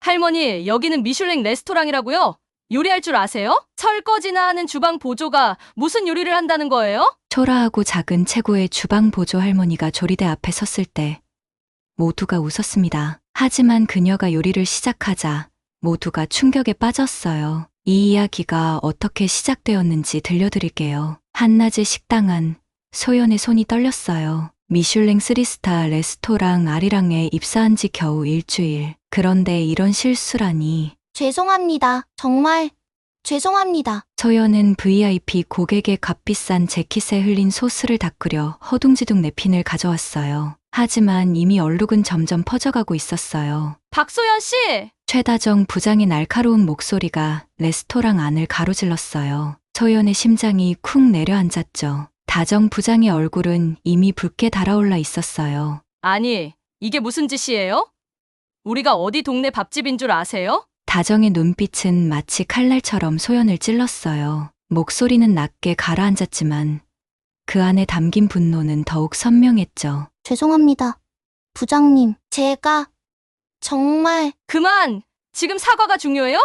할머니, 여기는 미슐랭 레스토랑이라고요? 요리할 줄 아세요? 설거지나 하는 주방 보조가 무슨 요리를 한다는 거예요? 초라하고 작은 체구의 주방 보조 할머니가 조리대 앞에 섰을 때 모두가 웃었습니다. 하지만 그녀가 요리를 시작하자 모두가 충격에 빠졌어요. 이 이야기가 어떻게 시작되었는지 들려드릴게요. 한낮의 식당 안 소연의 손이 떨렸어요. 미슐랭 3스타 레스토랑 아리랑에 입사한 지 겨우 일주일. 그런데 이런 실수라니. 죄송합니다. 정말 죄송합니다. 소연은 VIP 고객의 값비싼 재킷에 흘린 소스를 닦으려 허둥지둥 냅킨을 가져왔어요. 하지만 이미 얼룩은 점점 퍼져가고 있었어요. 박소연 씨! 최다정 부장의 날카로운 목소리가 레스토랑 안을 가로질렀어요. 소연의 심장이 쿵 내려앉았죠. 다정 부장의 얼굴은 이미 붉게 달아올라 있었어요. 아니, 이게 무슨 짓이에요? 우리가 어디 동네 밥집인 줄 아세요? 다정의 눈빛은 마치 칼날처럼 소연을 찔렀어요. 목소리는 낮게 가라앉았지만 그 안에 담긴 분노는 더욱 선명했죠. 죄송합니다. 부장님, 제가 정말 그만! 지금 사과가 중요해요?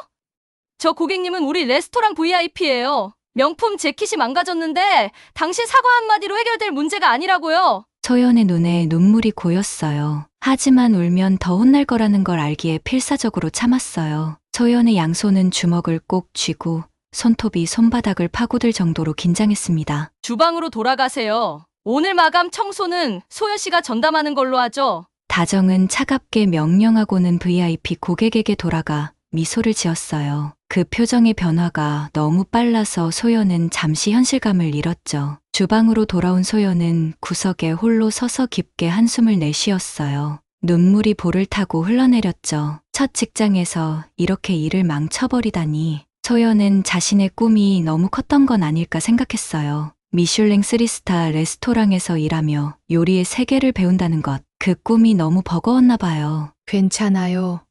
저 고객님은 우리 레스토랑 VIP예요. 명품 재킷이 망가졌는데 당신 사과 한마디로 해결될 문제가 아니라고요. 소연의 눈에 눈물이 고였어요. 하지만 울면 더 혼날 거라는 걸 알기에 필사적으로 참았어요. 소연의 양손은 주먹을 꼭 쥐고 손톱이 손바닥을 파고들 정도로 긴장했습니다. 주방으로 돌아가세요. 오늘 마감 청소는 소연 씨가 전담하는 걸로 하죠. 다정은 차갑게 명령하고는 VIP 고객에게 돌아가 미소를 지었어요. 그 표정의 변화가 너무 빨라서 소연은 잠시 현실감을 잃었죠. 주방으로 돌아온 소연은 구석에 홀로 서서 깊게 한숨을 내쉬었어요. 눈물이 볼을 타고 흘러내렸죠. 첫 직장에서 이렇게 일을 망쳐버리다니. 소연은 자신의 꿈이 너무 컸던 건 아닐까 생각했어요. 미슐랭 3스타 레스토랑에서 일하며 요리의 세계를 배운다는 것. 그 꿈이 너무 버거웠나 봐요. 괜찮아요,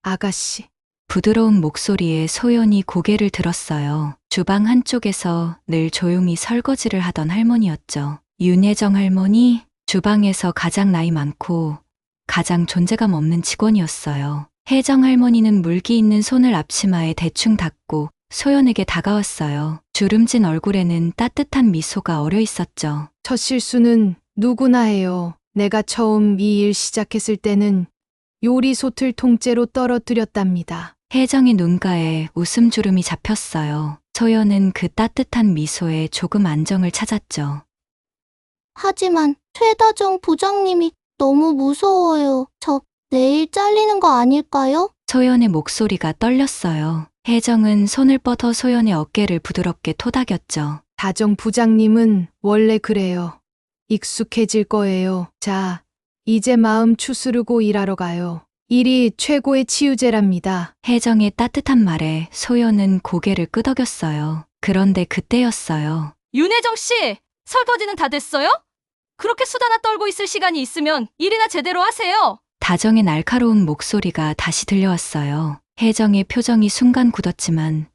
아가씨. 부드러운 목소리에 소연이 고개를 들었어요. 주방 한쪽에서 늘 조용히 설거지를 하던 할머니였죠. 윤혜정 할머니, 주방에서 가장 나이 많고 가장 존재감 없는 직원이었어요. 혜정 할머니는 물기 있는 손을 앞치마에 대충 닦고 소연에게 다가왔어요. 주름진 얼굴에는 따뜻한 미소가 어려 있었죠. 첫 실수는 누구나 해요. 내가 처음 이 일 시작했을 때는 요리 솥을 통째로 떨어뜨렸답니다. 혜정의 눈가에 웃음주름이 잡혔어요. 소연은 그 따뜻한 미소에 조금 안정을 찾았죠. 하지만 최다정 부장님이 너무 무서워요. 저 내일 잘리는 거 아닐까요? 소연의 목소리가 떨렸어요. 혜정은 손을 뻗어 소연의 어깨를 부드럽게 토닥였죠. 다정 부장님은 원래 그래요. 익숙해질 거예요. 자, 이제 마음 추스르고 일하러 가요. 일이 최고의 치유제랍니다. 혜정의 따뜻한 말에 소연은 고개를 끄덕였어요. 그런데 그때였어요. 윤혜정 씨! 설거지는 다 됐어요? 그렇게 수다나 떨고 있을 시간이 있으면 일이나 제대로 하세요. 다정의 날카로운 목소리가 다시 들려왔어요. 혜정의 표정이 순간 굳었지만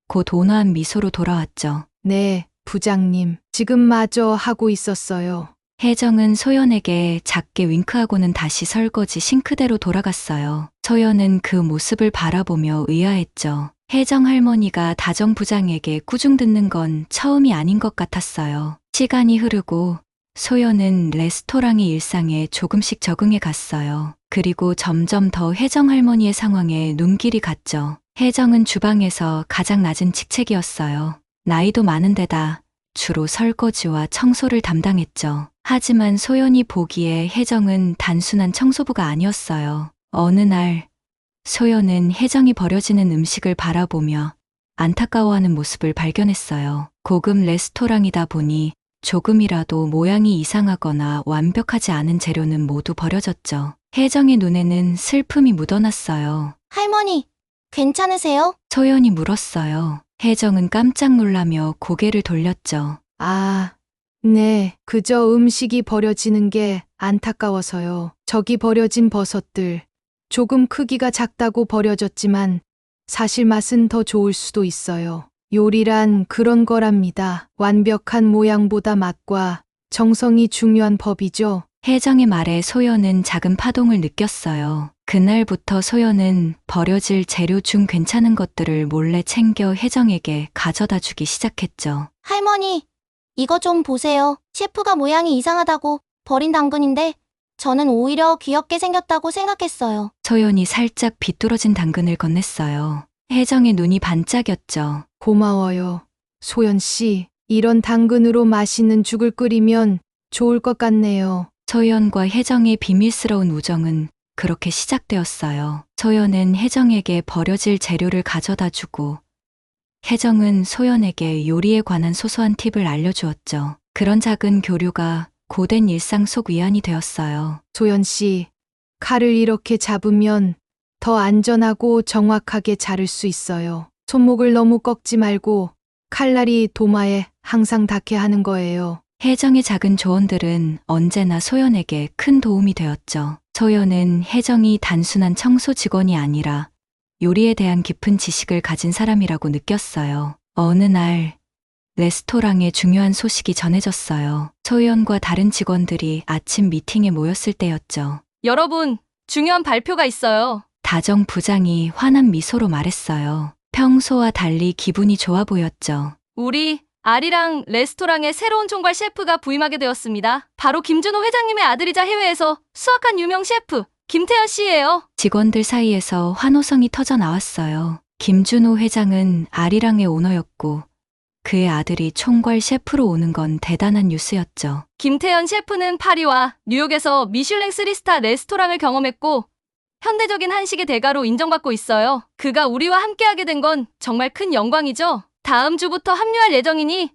곧 온화한 미소로 돌아왔죠. 네, 부장님. 지금 마저 하고 있었어요. 혜정은 소연에게 작게 윙크하고는 다시 설거지 싱크대로 돌아갔어요. 소연은 그 모습을 바라보며 의아했죠. 혜정 할머니가 다정 부장에게 꾸중 듣는 건 처음이 아닌 것 같았어요. 시간이 흐르고 소연은 레스토랑의 일상에 조금씩 적응해 갔어요. 그리고 점점 더 혜정 할머니의 상황에 눈길이 갔죠. 혜정은 주방에서 가장 낮은 직책이었어요. 나이도 많은 데다 주로 설거지와 청소를 담당했죠. 하지만 소연이 보기에 혜정은 단순한 청소부가 아니었어요. 어느 날 소연은 혜정이 버려지는 음식을 바라보며 안타까워하는 모습을 발견했어요. 고급 레스토랑이다 보니 조금이라도 모양이 이상하거나 완벽하지 않은 재료는 모두 버려졌죠. 혜정의 눈에는 슬픔이 묻어났어요. 할머니, 괜찮으세요? 소연이 물었어요. 혜정은 깜짝 놀라며 고개를 돌렸죠. 아, 네. 그저 음식이 버려지는 게 안타까워서요. 저기 버려진 버섯들. 조금 크기가 작다고 버려졌지만 사실 맛은 더 좋을 수도 있어요. 요리란 그런 거랍니다. 완벽한 모양보다 맛과 정성이 중요한 법이죠. 혜정의 말에 소연은 작은 파동을 느꼈어요. 그날부터 소연은 버려질 재료 중 괜찮은 것들을 몰래 챙겨 혜정에게 가져다 주기 시작했죠. 할머니, 이거 좀 보세요. 셰프가 모양이 이상하다고 버린 당근인데 저는 오히려 귀엽게 생겼다고 생각했어요. 소연이 살짝 비뚤어진 당근을 건넸어요. 혜정의 눈이 반짝였죠. 고마워요. 소연 씨, 이런 당근으로 맛있는 죽을 끓이면 좋을 것 같네요. 소연과 혜정의 비밀스러운 우정은 그렇게 시작되었어요. 소연은 혜정에게 버려질 재료를 가져다 주고 혜정은 소연에게 요리에 관한 소소한 팁을 알려주었죠. 그런 작은 교류가 고된 일상 속 위안이 되었어요. 소연 씨, 칼을 이렇게 잡으면 더 안전하고 정확하게 자를 수 있어요. 손목을 너무 꺾지 말고 칼날이 도마에 항상 닿게 하는 거예요. 혜정의 작은 조언들은 언제나 소연에게 큰 도움이 되었죠. 소연은 혜정이 단순한 청소 직원이 아니라 요리에 대한 깊은 지식을 가진 사람이라고 느꼈어요. 어느 날 레스토랑에 중요한 소식이 전해졌어요. 소연과 다른 직원들이 아침 미팅에 모였을 때였죠. 여러분, 중요한 발표가 있어요. 다정 부장이 환한 미소로 말했어요. 평소와 달리 기분이 좋아 보였죠. 우리 아리랑 레스토랑에 새로운 총괄 셰프가 부임하게 되었습니다. 바로 김준호 회장님의 아들이자 해외에서 수학한 유명 셰프 김태현 씨예요. 직원들 사이에서 환호성이 터져 나왔어요. 김준호 회장은 아리랑의 오너였고 그의 아들이 총괄 셰프로 오는 건 대단한 뉴스였죠. 김태현 셰프는 파리와 뉴욕에서 미슐랭 3스타 레스토랑을 경험했고 현대적인 한식의 대가로 인정받고 있어요. 그가 우리와 함께하게 된 건 정말 큰 영광이죠. 다음 주부터 합류할 예정이니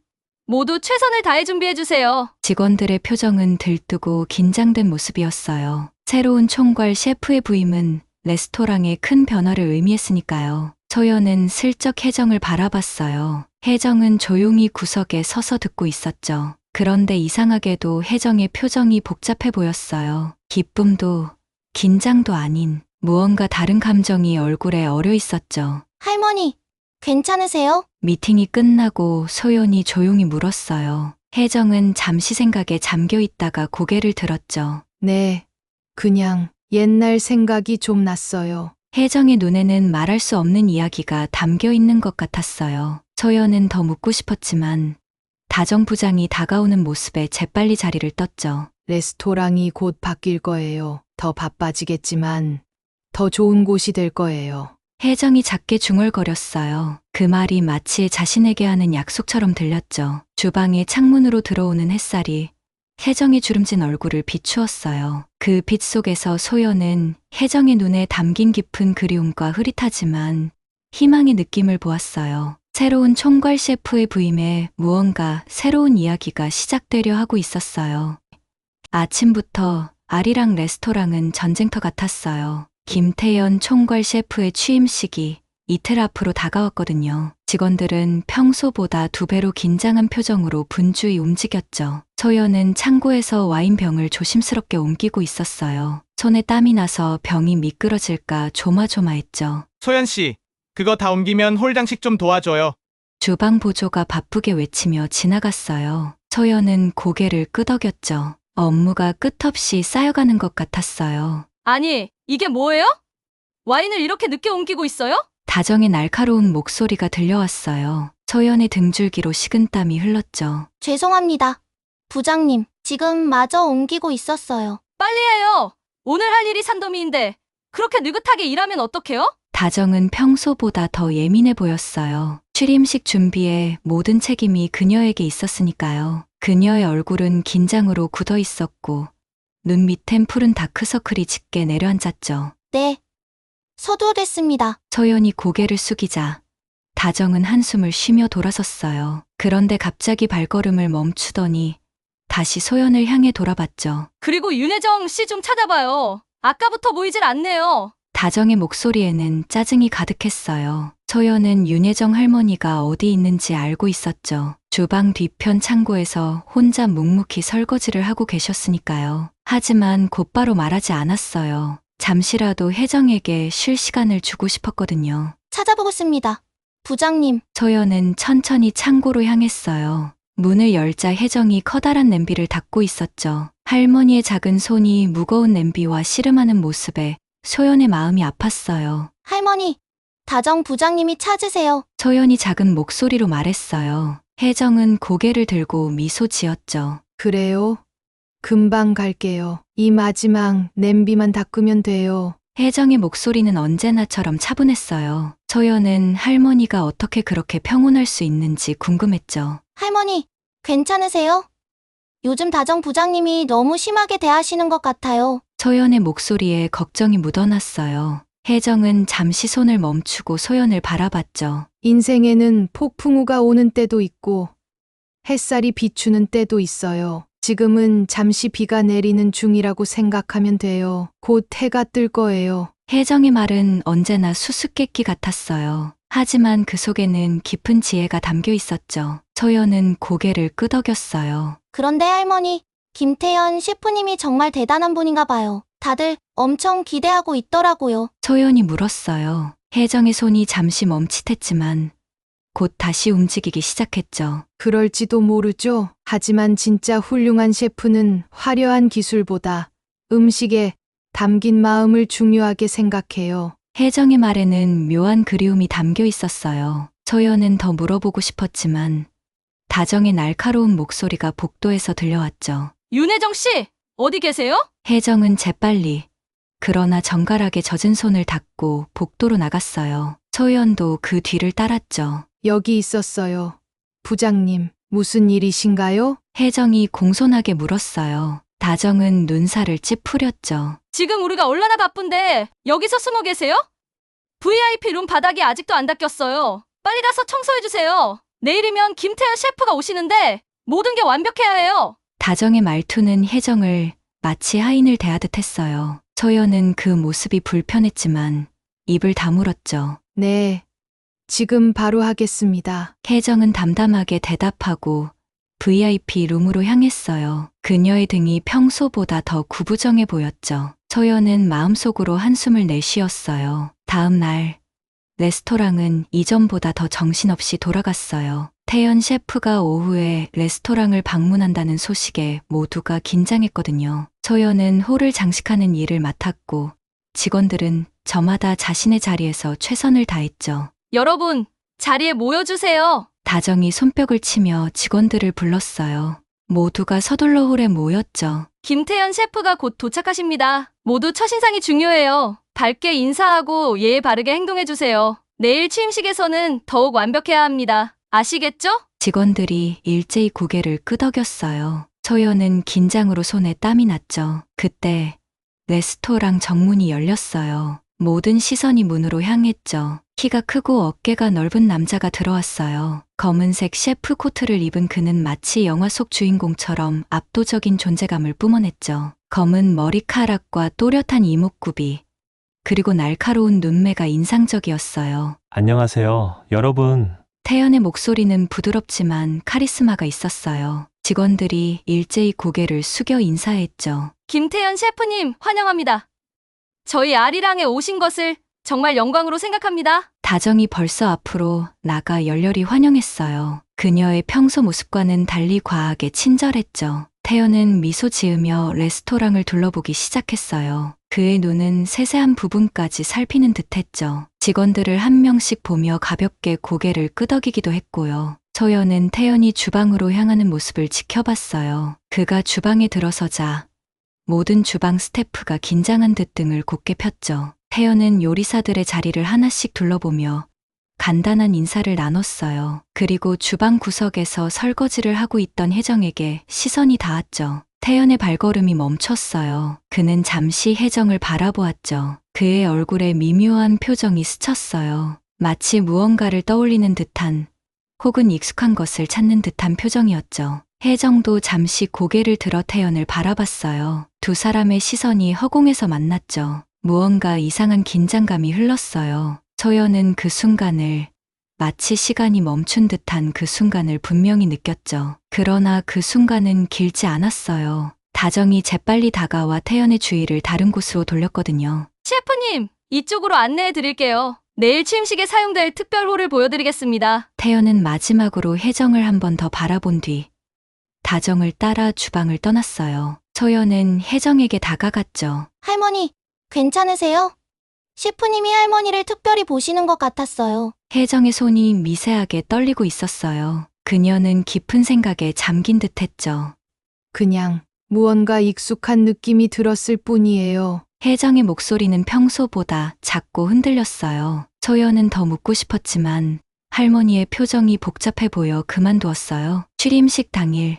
모두 최선을 다해 준비해주세요. 직원들의 표정은 들뜨고 긴장된 모습이었어요. 새로운 총괄 셰프의 부임은 레스토랑에 큰 변화를 의미했으니까요. 소연은 슬쩍 혜정을 바라봤어요. 혜정은 조용히 구석에 서서 듣고 있었죠. 그런데 이상하게도 혜정의 표정이 복잡해 보였어요. 기쁨도 긴장도 아닌 무언가 다른 감정이 얼굴에 어려 있었죠. 할머니, 괜찮으세요? 미팅이 끝나고 소연이 조용히 물었어요. 혜정은 잠시 생각에 잠겨 있다가 고개를 들었죠. 네, 그냥 옛날 생각이 좀 났어요. 혜정의 눈에는 말할 수 없는 이야기가 담겨 있는 것 같았어요. 소연은 더 묻고 싶었지만 다정 부장이 다가오는 모습에 재빨리 자리를 떴죠. 레스토랑이 곧 바뀔 거예요. 더 바빠지겠지만 더 좋은 곳이 될 거예요. 혜정이 작게 중얼거렸어요. 그 말이 마치 자신에게 하는 약속처럼 들렸죠. 주방에 창문으로 들어오는 햇살이 혜정의 주름진 얼굴을 비추었어요. 그 빛 속에서 소연은 혜정의 눈에 담긴 깊은 그리움과 흐릿하지만 희망의 느낌을 보았어요. 새로운 총괄 셰프의 부임에 무언가 새로운 이야기가 시작되려 하고 있었어요. 아침부터 아리랑 레스토랑은 전쟁터 같았어요. 김태연 총괄 셰프의 취임식이 이틀 앞으로 다가왔거든요. 직원들은 평소보다 2배로 긴장한 표정으로 분주히 움직였죠. 소연은 창고에서 와인병을 조심스럽게 옮기고 있었어요. 손에 땀이 나서 병이 미끄러질까 조마조마했죠. 소연 씨, 그거 다 옮기면 홀장식 좀 도와줘요. 주방 보조가 바쁘게 외치며 지나갔어요. 소연은 고개를 끄덕였죠. 업무가 끝없이 쌓여가는 것 같았어요. 아니, 이게 뭐예요? 와인을 이렇게 늦게 옮기고 있어요? 다정의 날카로운 목소리가 들려왔어요. 소연의 등줄기로 식은땀이 흘렀죠. 죄송합니다. 부장님, 지금 마저 옮기고 있었어요. 빨리 해요. 오늘 할 일이 산더미인데 그렇게 느긋하게 일하면 어떡해요? 다정은 평소보다 더 예민해 보였어요. 취임식 준비에 모든 책임이 그녀에게 있었으니까요. 그녀의 얼굴은 긴장으로 굳어 있었고 눈 밑엔 푸른 다크서클이 짙게 내려앉았죠. 네. 서두르겠습니다. 소연이 고개를 숙이자 다정은 한숨을 쉬며 돌아섰어요. 그런데 갑자기 발걸음을 멈추더니 다시 소연을 향해 돌아봤죠. 그리고 윤혜정 씨 좀 찾아봐요. 아까부터 보이질 않네요. 다정의 목소리에는 짜증이 가득했어요. 소연은 윤혜정 할머니가 어디 있는지 알고 있었죠. 주방 뒤편 창고에서 혼자 묵묵히 설거지를 하고 계셨으니까요. 하지만 곧바로 말하지 않았어요. 잠시라도 혜정에게 쉴 시간을 주고 싶었거든요. 찾아보겠습니다. 부장님, 소연은 천천히 창고로 향했어요. 문을 열자 혜정이 커다란 냄비를 닦고 있었죠. 할머니의 작은 손이 무거운 냄비와 씨름하는 모습에 소연의 마음이 아팠어요. 할머니, 다정 부장님이 찾으세요. 소연이 작은 목소리로 말했어요. 혜정은 고개를 들고 미소 지었죠. 그래요? 금방 갈게요. 이 마지막 냄비만 닦으면 돼요. 혜정의 목소리는 언제나처럼 차분했어요. 소연은 할머니가 어떻게 그렇게 평온할 수 있는지 궁금했죠. 할머니, 괜찮으세요? 요즘 다정 부장님이 너무 심하게 대하시는 것 같아요. 소연의 목소리에 걱정이 묻어났어요. 혜정은 잠시 손을 멈추고 소연을 바라봤죠. 인생에는 폭풍우가 오는 때도 있고 햇살이 비추는 때도 있어요. 지금은 잠시 비가 내리는 중이라고 생각하면 돼요. 곧 해가 뜰 거예요. 혜정의 말은 언제나 수수께끼 같았어요. 하지만 그 속에는 깊은 지혜가 담겨 있었죠. 소연은 고개를 끄덕였어요. 그런데 할머니, 김태현 셰프님이 정말 대단한 분인가 봐요. 다들 엄청 기대하고 있더라고요. 소연이 물었어요. 혜정의 손이 잠시 멈칫했지만 곧 다시 움직이기 시작했죠. 그럴지도 모르죠. 하지만 진짜 훌륭한 셰프는 화려한 기술보다 음식에 담긴 마음을 중요하게 생각해요. 혜정의 말에는 묘한 그리움이 담겨 있었어요. 소연은 더 물어보고 싶었지만 다정의 날카로운 목소리가 복도에서 들려왔죠. 윤혜정 씨, 어디 계세요? 혜정은 재빨리 그러나 정갈하게 젖은 손을 닦고 복도로 나갔어요. 소연도 그 뒤를 따랐죠. 여기 있었어요. 부장님, 무슨 일이신가요? 혜정이 공손하게 물었어요. 다정은 눈살을 찌푸렸죠. 지금 우리가 얼마나 바쁜데 여기서 숨어 계세요? VIP 룸 바닥이 아직도 안 닦였어요. 빨리 가서 청소해주세요. 내일이면 김태현 셰프가 오시는데 모든 게 완벽해야 해요. 다정의 말투는 혜정을 마치 하인을 대하듯 했어요. 소연은 그 모습이 불편했지만 입을 다물었죠. 네, 지금 바로 하겠습니다. 혜정은 담담하게 대답하고 VIP 룸으로 향했어요. 그녀의 등이 평소보다 더 구부정해 보였죠. 소연은 마음속으로 한숨을 내쉬었어요. 다음 날 레스토랑은 이전보다 더 정신없이 돌아갔어요. 태연 셰프가 오후에 레스토랑을 방문한다는 소식에 모두가 긴장했거든요. 소연은 홀을 장식하는 일을 맡았고 직원들은 저마다 자신의 자리에서 최선을 다했죠. 여러분, 자리에 모여주세요. 다정이 손뼉을 치며 직원들을 불렀어요. 모두가 서둘러 홀에 모였죠. 김태현 셰프가 곧 도착하십니다. 모두 첫인상이 중요해요. 밝게 인사하고 예의 바르게 행동해주세요. 내일 취임식에서는 더욱 완벽해야 합니다. 아시겠죠? 직원들이 일제히 고개를 끄덕였어요. 소연은 긴장으로 손에 땀이 났죠. 그때 레스토랑 정문이 열렸어요. 모든 시선이 문으로 향했죠. 키가 크고 어깨가 넓은 남자가 들어왔어요. 검은색 셰프 코트를 입은 그는 마치 영화 속 주인공처럼 압도적인 존재감을 뿜어냈죠. 검은 머리카락과 또렷한 이목구비, 그리고 날카로운 눈매가 인상적이었어요. 안녕하세요, 여러분. 태연의 목소리는 부드럽지만 카리스마가 있었어요. 직원들이 일제히 고개를 숙여 인사했죠. 김태현 셰프님, 환영합니다. 저희 아리랑에 오신 것을 정말 영광으로 생각합니다. 다정이 벌써 앞으로 나가 열렬히 환영했어요. 그녀의 평소 모습과는 달리 과하게 친절했죠. 태연은 미소 지으며 레스토랑을 둘러보기 시작했어요. 그의 눈은 세세한 부분까지 살피는 듯했죠. 직원들을 한 명씩 보며 가볍게 고개를 끄덕이기도 했고요. 소연은 태연이 주방으로 향하는 모습을 지켜봤어요. 그가 주방에 들어서자 모든 주방 스태프가 긴장한 듯 등을 곧게 폈죠. 태연은 요리사들의 자리를 하나씩 둘러보며 간단한 인사를 나눴어요. 그리고 주방 구석에서 설거지를 하고 있던 혜정에게 시선이 닿았죠. 태연의 발걸음이 멈췄어요. 그는 잠시 혜정을 바라보았죠. 그의 얼굴에 미묘한 표정이 스쳤어요. 마치 무언가를 떠올리는 듯한 혹은 익숙한 것을 찾는 듯한 표정이었죠. 혜정도 잠시 고개를 들어 태연을 바라봤어요. 두 사람의 시선이 허공에서 만났죠. 무언가 이상한 긴장감이 흘렀어요. 소연은 그 순간을, 마치 시간이 멈춘 듯한 그 순간을 분명히 느꼈죠. 그러나 그 순간은 길지 않았어요. 다정이 재빨리 다가와 태연의 주의를 다른 곳으로 돌렸거든요. 셰프님, 이쪽으로 안내해 드릴게요. 내일 취임식에 사용될 특별 홀을 보여드리겠습니다. 태연은 마지막으로 혜정을 한 번 더 바라본 뒤 다정을 따라 주방을 떠났어요. 소연은 혜정에게 다가갔죠. 할머니, 괜찮으세요? 셰프님이 할머니를 특별히 보시는 것 같았어요. 혜정의 손이 미세하게 떨리고 있었어요. 그녀는 깊은 생각에 잠긴 듯 했죠. 그냥 무언가 익숙한 느낌이 들었을 뿐이에요. 혜정의 목소리는 평소보다 작고 흔들렸어요. 소연은 더 묻고 싶었지만 할머니의 표정이 복잡해 보여 그만두었어요. 취임식 당일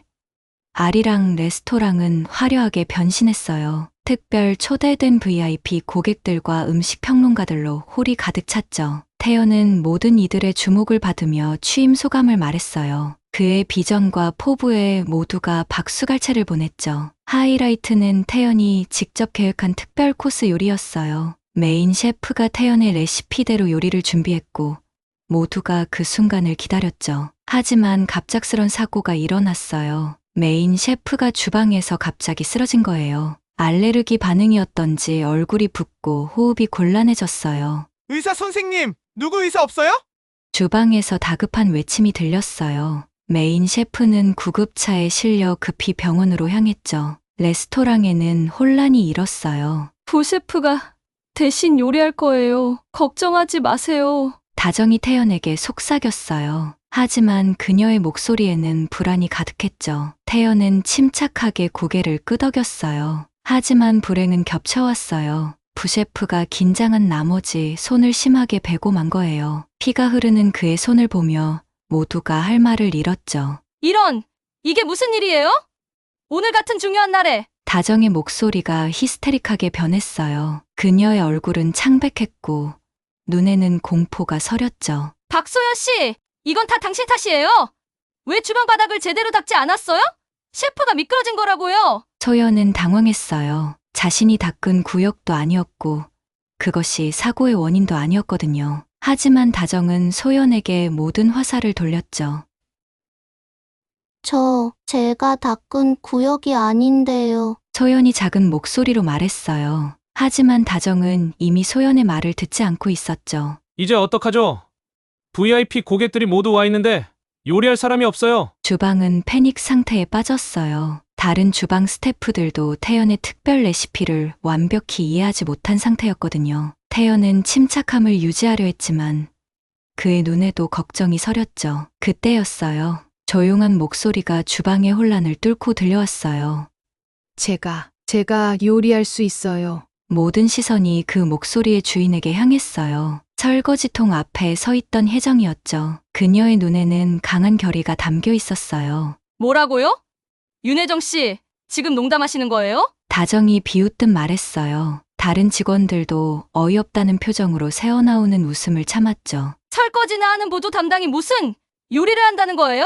아리랑 레스토랑은 화려하게 변신했어요. 특별 초대된 VIP 고객들과 음식 평론가들로 홀이 가득 찼죠. 태연은 모든 이들의 주목을 받으며 취임 소감을 말했어요. 그의 비전과 포부에 모두가 박수갈채를 보냈죠. 하이라이트는 태연이 직접 계획한 특별 코스 요리였어요. 메인 셰프가 태연의 레시피대로 요리를 준비했고 모두가 그 순간을 기다렸죠. 하지만 갑작스런 사고가 일어났어요. 메인 셰프가 주방에서 갑자기 쓰러진 거예요. 알레르기 반응이었던지 얼굴이 붓고 호흡이 곤란해졌어요. 의사 선생님, 누구 의사 없어요? 주방에서 다급한 외침이 들렸어요. 메인 셰프는 구급차에 실려 급히 병원으로 향했죠. 레스토랑에는 혼란이 일었어요. 부셰프가 대신 요리할 거예요. 걱정하지 마세요. 다정이 태연에게 속삭였어요. 하지만 그녀의 목소리에는 불안이 가득했죠. 태연은 침착하게 고개를 끄덕였어요. 하지만 불행은 겹쳐왔어요. 부셰프가 긴장한 나머지 손을 심하게 베고 만 거예요. 피가 흐르는 그의 손을 보며 모두가 할 말을 잃었죠. 이게 무슨 일이에요? 오늘 같은 중요한 날에. 다정의 목소리가 히스테릭하게 변했어요. 그녀의 얼굴은 창백했고 눈에는 공포가 서렸죠. 박소연 씨, 이건 다 당신 탓이에요. 왜 주방 바닥을 제대로 닦지 않았어요? 셰프가 미끄러진 거라고요. 소연은 당황했어요. 자신이 닦은 구역도 아니었고 그것이 사고의 원인도 아니었거든요. 하지만 다정은 소연에게 모든 화살을 돌렸죠. 제가 닦은 구역이 아닌데요. 소연이 작은 목소리로 말했어요. 하지만 다정은 이미 소연의 말을 듣지 않고 있었죠. 이제 어떡하죠? VIP 고객들이 모두 와 있는데 요리할 사람이 없어요. 주방은 패닉 상태에 빠졌어요. 다른 주방 스태프들도 태연의 특별 레시피를 완벽히 이해하지 못한 상태였거든요. 태연은 침착함을 유지하려 했지만 그의 눈에도 걱정이 서렸죠. 그때였어요. 조용한 목소리가 주방의 혼란을 뚫고 들려왔어요. 제가 요리할 수 있어요. 모든 시선이 그 목소리의 주인에게 향했어요. 설거지통 앞에 서 있던 혜정이었죠. 그녀의 눈에는 강한 결의가 담겨 있었어요. 뭐라고요? 윤혜정 씨, 지금 농담하시는 거예요? 다정이 비웃듯 말했어요. 다른 직원들도 어이없다는 표정으로 새어나오는 웃음을 참았죠. 설거지나 하는 보조 담당이 무슨 요리를 한다는 거예요?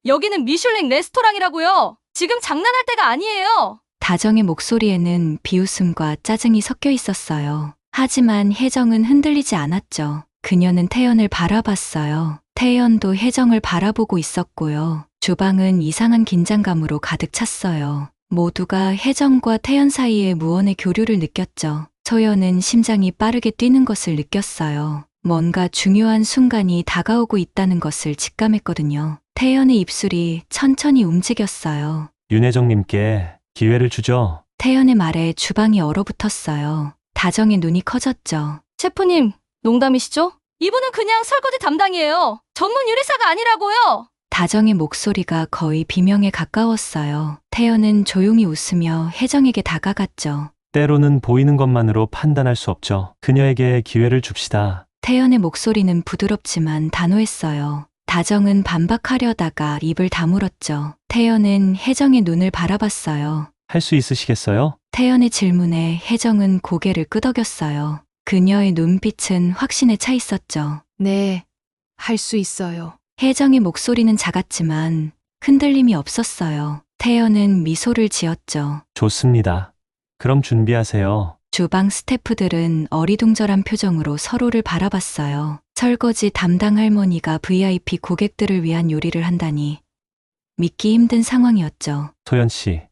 여기는 미슐랭 레스토랑이라고요. 지금 장난할 때가 아니에요. 다정의 목소리에는 비웃음과 짜증이 섞여 있었어요. 하지만 혜정은 흔들리지 않았죠. 그녀는 태연을 바라봤어요. 태연도 혜정을 바라보고 있었고요. 주방은 이상한 긴장감으로 가득 찼어요. 모두가 혜정과 태연 사이의 무언의 교류를 느꼈죠. 소연은 심장이 빠르게 뛰는 것을 느꼈어요. 뭔가 중요한 순간이 다가오고 있다는 것을 직감했거든요. 태연의 입술이 천천히 움직였어요. 윤혜정님께 기회를 주죠. 태연의 말에 주방이 얼어붙었어요. 다정의 눈이 커졌죠. 셰프님, 농담이시죠? 이분은 그냥 설거지 담당이에요. 전문 요리사가 아니라고요. 다정의 목소리가 거의 비명에 가까웠어요. 태연은 조용히 웃으며 혜정에게 다가갔죠. 때로는 보이는 것만으로 판단할 수 없죠. 그녀에게 기회를 줍시다. 태연의 목소리는 부드럽지만 단호했어요. 다정은 반박하려다가 입을 다물었죠. 태연은 혜정의 눈을 바라봤어요. 할 수 있으시겠어요? 태연의 질문에 혜정은 고개를 끄덕였어요. 그녀의 눈빛은 확신에 차 있었죠. 네, 할 수 있어요. 혜정의 목소리는 작았지만 흔들림이 없었어요. 태연은 미소를 지었죠. 좋습니다. 그럼 준비하세요. 주방 스태프들은 어리둥절한 표정으로 서로를 바라봤어요. 설거지 담당 할머니가 VIP 고객들을 위한 요리를 한다니 믿기 힘든 상황이었죠. 소연 씨,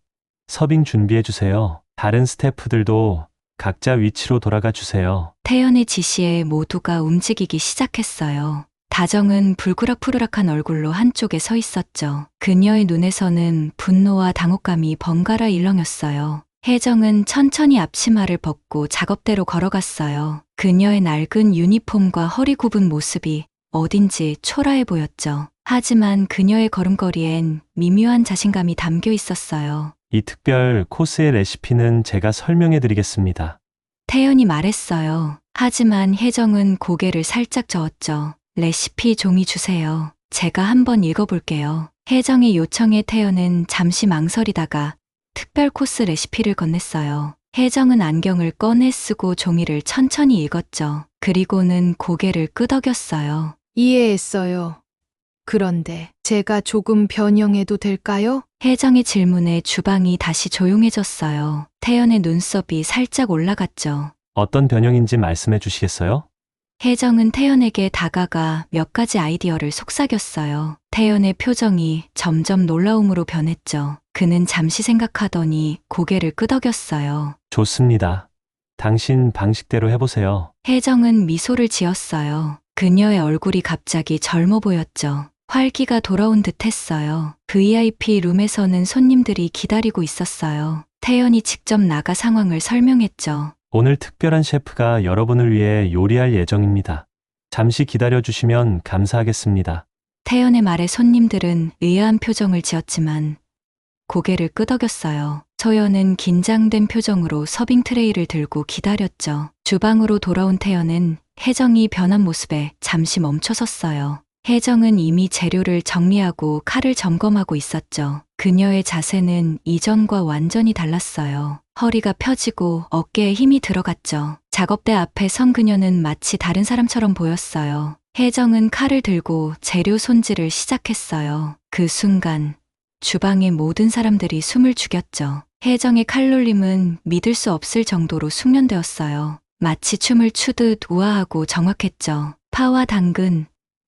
서빙 준비해 주세요. 다른 스태프들도 각자 위치로 돌아가 주세요. 태연의 지시에 모두가 움직이기 시작했어요. 다정은 불그락푸르락한 얼굴로 한쪽에 서 있었죠. 그녀의 눈에서는 분노와 당혹감이 번갈아 일렁였어요. 혜정은 천천히 앞치마를 벗고 작업대로 걸어갔어요. 그녀의 낡은 유니폼과 허리 굽은 모습이 어딘지 초라해 보였죠. 하지만 그녀의 걸음걸이엔 미묘한 자신감이 담겨 있었어요. 이 특별 코스의 레시피는 제가 설명해 드리겠습니다. 태연이 말했어요. 하지만 혜정은 고개를 살짝 저었죠. 레시피 종이 주세요. 제가 한번 읽어볼게요. 혜정의 요청에 태연은 잠시 망설이다가 특별 코스 레시피를 건넸어요. 혜정은 안경을 꺼내 쓰고 종이를 천천히 읽었죠. 그리고는 고개를 끄덕였어요. 이해했어요. 그런데 제가 조금 변형해도 될까요? 혜정의 질문에 주방이 다시 조용해졌어요. 태연의 눈썹이 살짝 올라갔죠. 어떤 변형인지 말씀해 주시겠어요? 혜정은 태연에게 다가가 몇 가지 아이디어를 속삭였어요. 태연의 표정이 점점 놀라움으로 변했죠. 그는 잠시 생각하더니 고개를 끄덕였어요. 좋습니다. 당신 방식대로 해보세요. 혜정은 미소를 지었어요. 그녀의 얼굴이 갑자기 젊어 보였죠. 활기가 돌아온 듯 했어요. VIP 룸에서는 손님들이 기다리고 있었어요. 태연이 직접 나가 상황을 설명했죠. 오늘 특별한 셰프가 여러분을 위해 요리할 예정입니다. 잠시 기다려 주시면 감사하겠습니다. 태연의 말에 손님들은 의아한 표정을 지었지만 고개를 끄덕였어요. 소연은 긴장된 표정으로 서빙 트레이를 들고 기다렸죠. 주방으로 돌아온 태연은 혜정이 변한 모습에 잠시 멈춰섰어요. 혜정은 이미 재료를 정리하고 칼을 점검하고 있었죠. 그녀의 자세는 이전과 완전히 달랐어요. 허리가 펴지고 어깨에 힘이 들어갔죠. 작업대 앞에 선 그녀는 마치 다른 사람처럼 보였어요. 혜정은 칼을 들고 재료 손질을 시작했어요. 그 순간 주방의 모든 사람들이 숨을 죽였죠. 혜정의 칼놀림은 믿을 수 없을 정도로 숙련되었어요. 마치 춤을 추듯 우아하고 정확했죠. 파와 당근,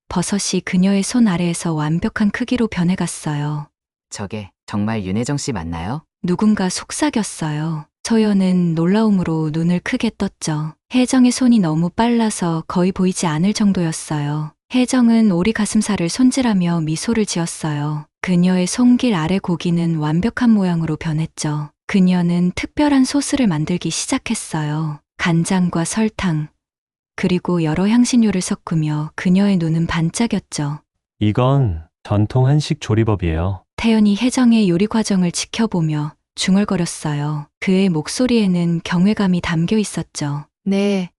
버섯이 그녀의 손 아래에서 완벽한 크기로 변해갔어요. 저게 정말 윤혜정 씨 맞나요? 누군가 속삭였어요. 소연은 놀라움으로 눈을 크게 떴죠. 혜정의 손이 너무 빨라서 거의 보이지 않을 정도였어요. 혜정은 오리 가슴살을 손질하며 미소를 지었어요. 그녀의 손길 아래 고기는 완벽한 모양으로 변했죠. 그녀는 특별한 소스를 만들기 시작했어요. 간장과 설탕, 그리고 여러 향신료를 섞으며 그녀의 눈은 반짝였죠. 이건 전통 한식 조리법이에요. 태연이 혜정의 요리 과정을 지켜보며 중얼거렸어요. 그의 목소리에는 경외감이 담겨 있었죠. 네.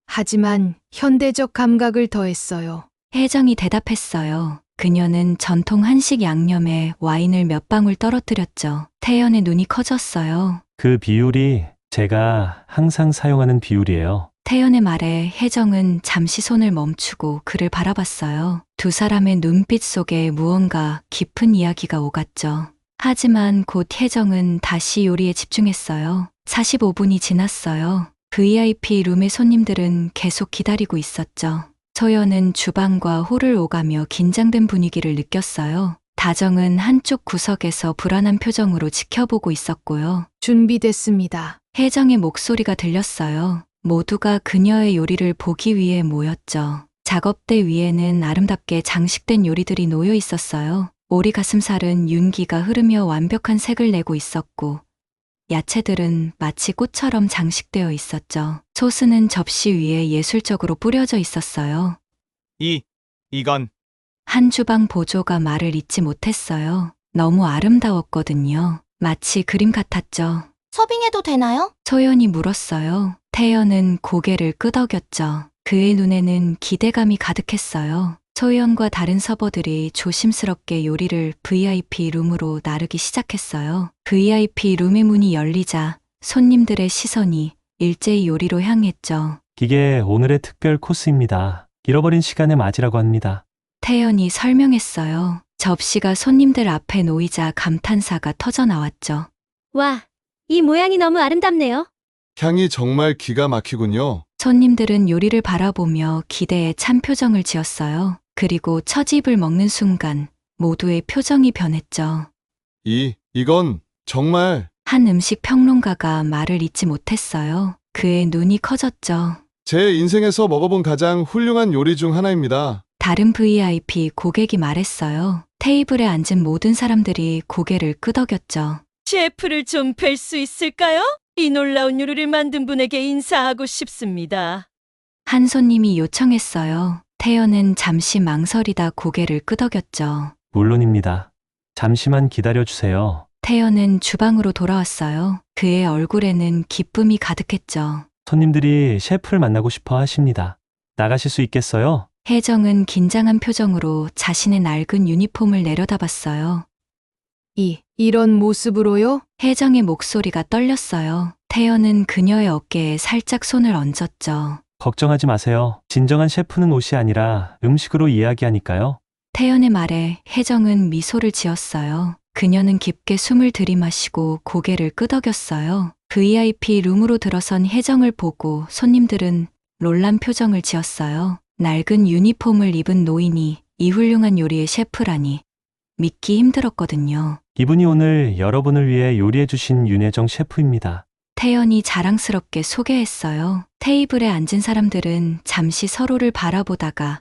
하지만 현대적 감각을 더했어요. 혜정이 대답했어요. 그녀는 전통 한식 양념에 와인을 몇 방울 떨어뜨렸죠. 태연의 눈이 커졌어요. 그 비율이 제가 항상 사용하는 비율이에요. 태연의 말에 혜정은 잠시 손을 멈추고 그를 바라봤어요. 두 사람의 눈빛 속에 무언가 깊은 이야기가 오갔죠. 하지만 곧 혜정은 다시 요리에 집중했어요. 45분이 지났어요. VIP 룸의 손님들은 계속 기다리고 있었죠. 소연은 주방과 홀을 오가며 긴장된 분위기를 느꼈어요. 다정은 한쪽 구석에서 불안한 표정으로 지켜보고 있었고요. 준비됐습니다. 혜정의 목소리가 들렸어요. 모두가 그녀의 요리를 보기 위해 모였죠. 작업대 위에는 아름답게 장식된 요리들이 놓여 있었어요. 오리 가슴살은 윤기가 흐르며 완벽한 색을 내고 있었고, 야채들은 마치 꽃처럼 장식되어 있었죠. 소스는 접시 위에 예술적으로 뿌려져 있었어요. 이건 한 주방 보조가 말을 잇지 못했어요. 너무 아름다웠거든요. 마치 그림 같았죠. 서빙해도 되나요? 소연이 물었어요. 태연은 고개를 끄덕였죠. 그의 눈에는 기대감이 가득했어요. 소연과 다른 서버들이 조심스럽게 요리를 VIP 룸으로 나르기 시작했어요. VIP 룸의 문이 열리자 손님들의 시선이 일제히 요리로 향했죠. 이게 오늘의 특별 코스입니다. 잃어버린 시간의 맞이라고 합니다. 태연이 설명했어요. 접시가 손님들 앞에 놓이자 감탄사가 터져 나왔죠. 와, 이 모양이 너무 아름답네요. 향이 정말 기가 막히군요. 손님들은 요리를 바라보며 기대에 찬 표정을 지었어요. 그리고 첫 입을 먹는 순간 모두의 표정이 변했죠. 이건 정말 한 음식 평론가가 말을 잇지 못했어요. 그의 눈이 커졌죠. 제 인생에서 먹어본 가장 훌륭한 요리 중 하나입니다. 다른 VIP 고객이 말했어요. 테이블에 앉은 모든 사람들이 고개를 끄덕였죠. 셰프를 좀 뵐 수 있을까요? 이 놀라운 요리를 만든 분에게 인사하고 싶습니다. 한 손님이 요청했어요. 태연은 잠시 망설이다 고개를 끄덕였죠. 물론입니다. 잠시만 기다려주세요. 태연은 주방으로 돌아왔어요. 그의 얼굴에는 기쁨이 가득했죠. 손님들이 셰프를 만나고 싶어 하십니다. 나가실 수 있겠어요? 혜정은 긴장한 표정으로 자신의 낡은 유니폼을 내려다봤어요. 이런 모습으로요? 혜정의 목소리가 떨렸어요. 태연은 그녀의 어깨에 살짝 손을 얹었죠. 걱정하지 마세요. 진정한 셰프는 옷이 아니라 음식으로 이야기하니까요. 태연의 말에 혜정은 미소를 지었어요. 그녀는 깊게 숨을 들이마시고 고개를 끄덕였어요. VIP 룸으로 들어선 혜정을 보고 손님들은 놀란 표정을 지었어요. 낡은 유니폼을 입은 노인이 이 훌륭한 요리의 셰프라니 믿기 힘들었거든요. 이분이 오늘 여러분을 위해 요리해주신 윤혜정 셰프입니다. 태연이 자랑스럽게 소개했어요. 테이블에 앉은 사람들은 잠시 서로를 바라보다가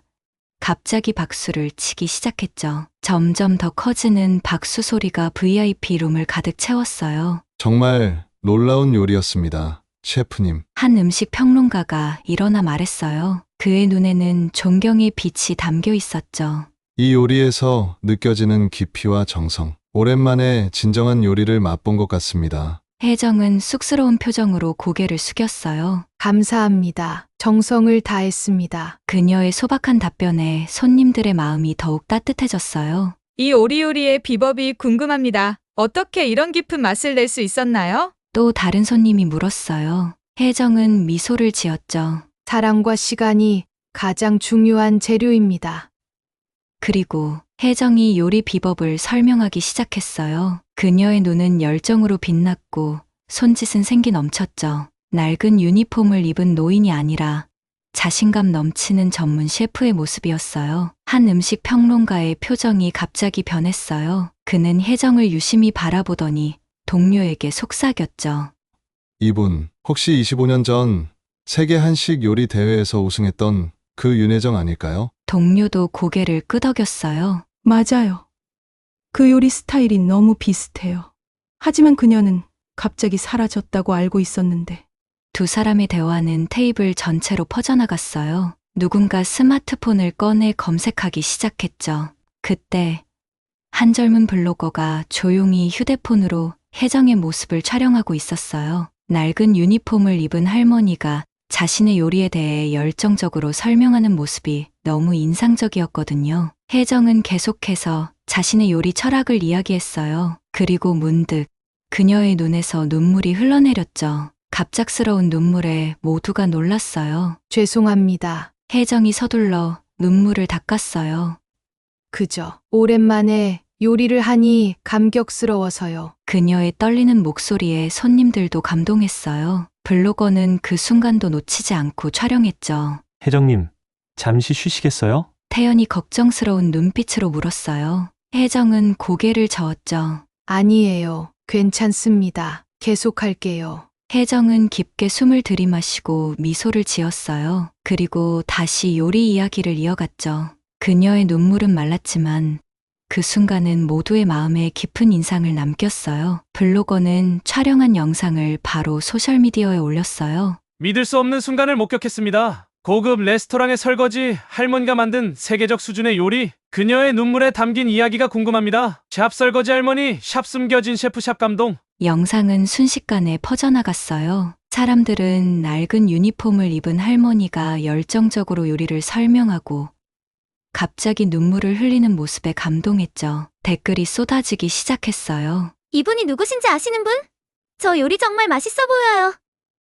갑자기 박수를 치기 시작했죠. 점점 더 커지는 박수 소리가 VIP 룸을 가득 채웠어요. 정말 놀라운 요리였습니다. 셰프님. 한 음식 평론가가 일어나 말했어요. 그의 눈에는 존경의 빛이 담겨 있었죠. 이 요리에서 느껴지는 깊이와 정성. 오랜만에 진정한 요리를 맛본 것 같습니다. 혜정은 쑥스러운 표정으로 고개를 숙였어요. 감사합니다. 정성을 다했습니다. 그녀의 소박한 답변에 손님들의 마음이 더욱 따뜻해졌어요. 이 오리요리의 비법이 궁금합니다. 어떻게 이런 깊은 맛을 낼 수 있었나요? 또 다른 손님이 물었어요. 혜정은 미소를 지었죠. 사랑과 시간이 가장 중요한 재료입니다. 그리고 혜정이 요리 비법을 설명하기 시작했어요. 그녀의 눈은 열정으로 빛났고 손짓은 생기 넘쳤죠. 낡은 유니폼을 입은 노인이 아니라 자신감 넘치는 전문 셰프의 모습이었어요. 한 음식 평론가의 표정이 갑자기 변했어요. 그는 혜정을 유심히 바라보더니 동료에게 속삭였죠. 이분, 혹시 25년 전 세계 한식 요리 대회에서 우승했던 그 윤혜정 아닐까요? 동료도 고개를 끄덕였어요. 맞아요. 그 요리 스타일이 너무 비슷해요. 하지만 그녀는 갑자기 사라졌다고 알고 있었는데. 두 사람의 대화는 테이블 전체로 퍼져나갔어요. 누군가 스마트폰을 꺼내 검색하기 시작했죠. 그때 한 젊은 블로거가 조용히 휴대폰으로 혜정의 모습을 촬영하고 있었어요. 낡은 유니폼을 입은 할머니가 자신의 요리에 대해 열정적으로 설명하는 모습이 너무 인상적이었거든요. 혜정은 계속해서 자신의 요리 철학을 이야기했어요. 그리고 문득 그녀의 눈에서 눈물이 흘러내렸죠. 갑작스러운 눈물에 모두가 놀랐어요. 죄송합니다. 혜정이 서둘러 눈물을 닦았어요. 그저 오랜만에 요리를 하니 감격스러워서요. 그녀의 떨리는 목소리에 손님들도 감동했어요. 블로거는 그 순간도 놓치지 않고 촬영했죠. 혜정님, 잠시 쉬시겠어요? 태연이 걱정스러운 눈빛으로 물었어요. 혜정은 고개를 저었죠. 아니에요. 괜찮습니다. 계속할게요. 혜정은 깊게 숨을 들이마시고 미소를 지었어요. 그리고 다시 요리 이야기를 이어갔죠. 그녀의 눈물은 말랐지만 그 순간은 모두의 마음에 깊은 인상을 남겼어요. 블로거는 촬영한 영상을 바로 소셜미디어에 올렸어요. 믿을 수 없는 순간을 목격했습니다. 고급 레스토랑의 설거지, 할머니가 만든 세계적 수준의 요리, 그녀의 눈물에 담긴 이야기가 궁금합니다. 샵 설거지 할머니, 샵 숨겨진 셰프 샵 감동. 영상은 순식간에 퍼져나갔어요. 사람들은 낡은 유니폼을 입은 할머니가 열정적으로 요리를 설명하고 갑자기 눈물을 흘리는 모습에 감동했죠. 댓글이 쏟아지기 시작했어요. 이분이 누구신지 아시는 분? 저 요리 정말 맛있어 보여요.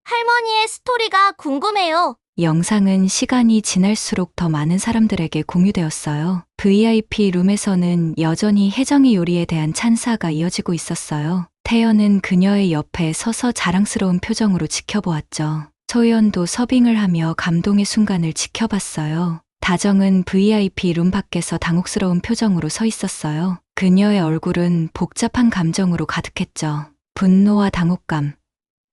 할머니의 스토리가 궁금해요. 영상은 시간이 지날수록 더 많은 사람들에게 공유되었어요. VIP 룸에서는 여전히 혜정의 요리에 대한 찬사가 이어지고 있었어요. 태연은 그녀의 옆에 서서 자랑스러운 표정으로 지켜보았죠. 소연도 서빙을 하며 감동의 순간을 지켜봤어요. 다정은 VIP 룸 밖에서 당혹스러운 표정으로 서 있었어요. 그녀의 얼굴은 복잡한 감정으로 가득했죠. 분노와 당혹감,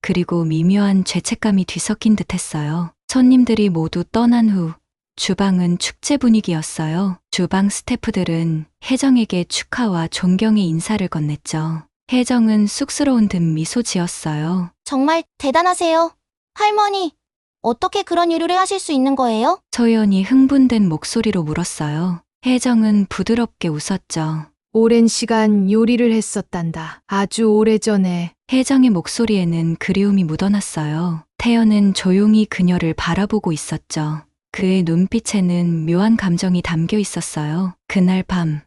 그리고 미묘한 죄책감이 뒤섞인 듯했어요. 손님들이 모두 떠난 후 주방은 축제 분위기였어요. 주방 스태프들은 혜정에게 축하와 존경의 인사를 건넸죠. 혜정은 쑥스러운 듯 미소 지었어요. 정말 대단하세요. 할머니, 어떻게 그런 요리를 하실 수 있는 거예요? 소연이 흥분된 목소리로 물었어요. 혜정은 부드럽게 웃었죠. 오랜 시간 요리를 했었단다. 아주 오래전에. 혜정의 목소리에는 그리움이 묻어났어요. 태연은 조용히 그녀를 바라보고 있었죠. 그의 눈빛에는 묘한 감정이 담겨 있었어요. 그날 밤,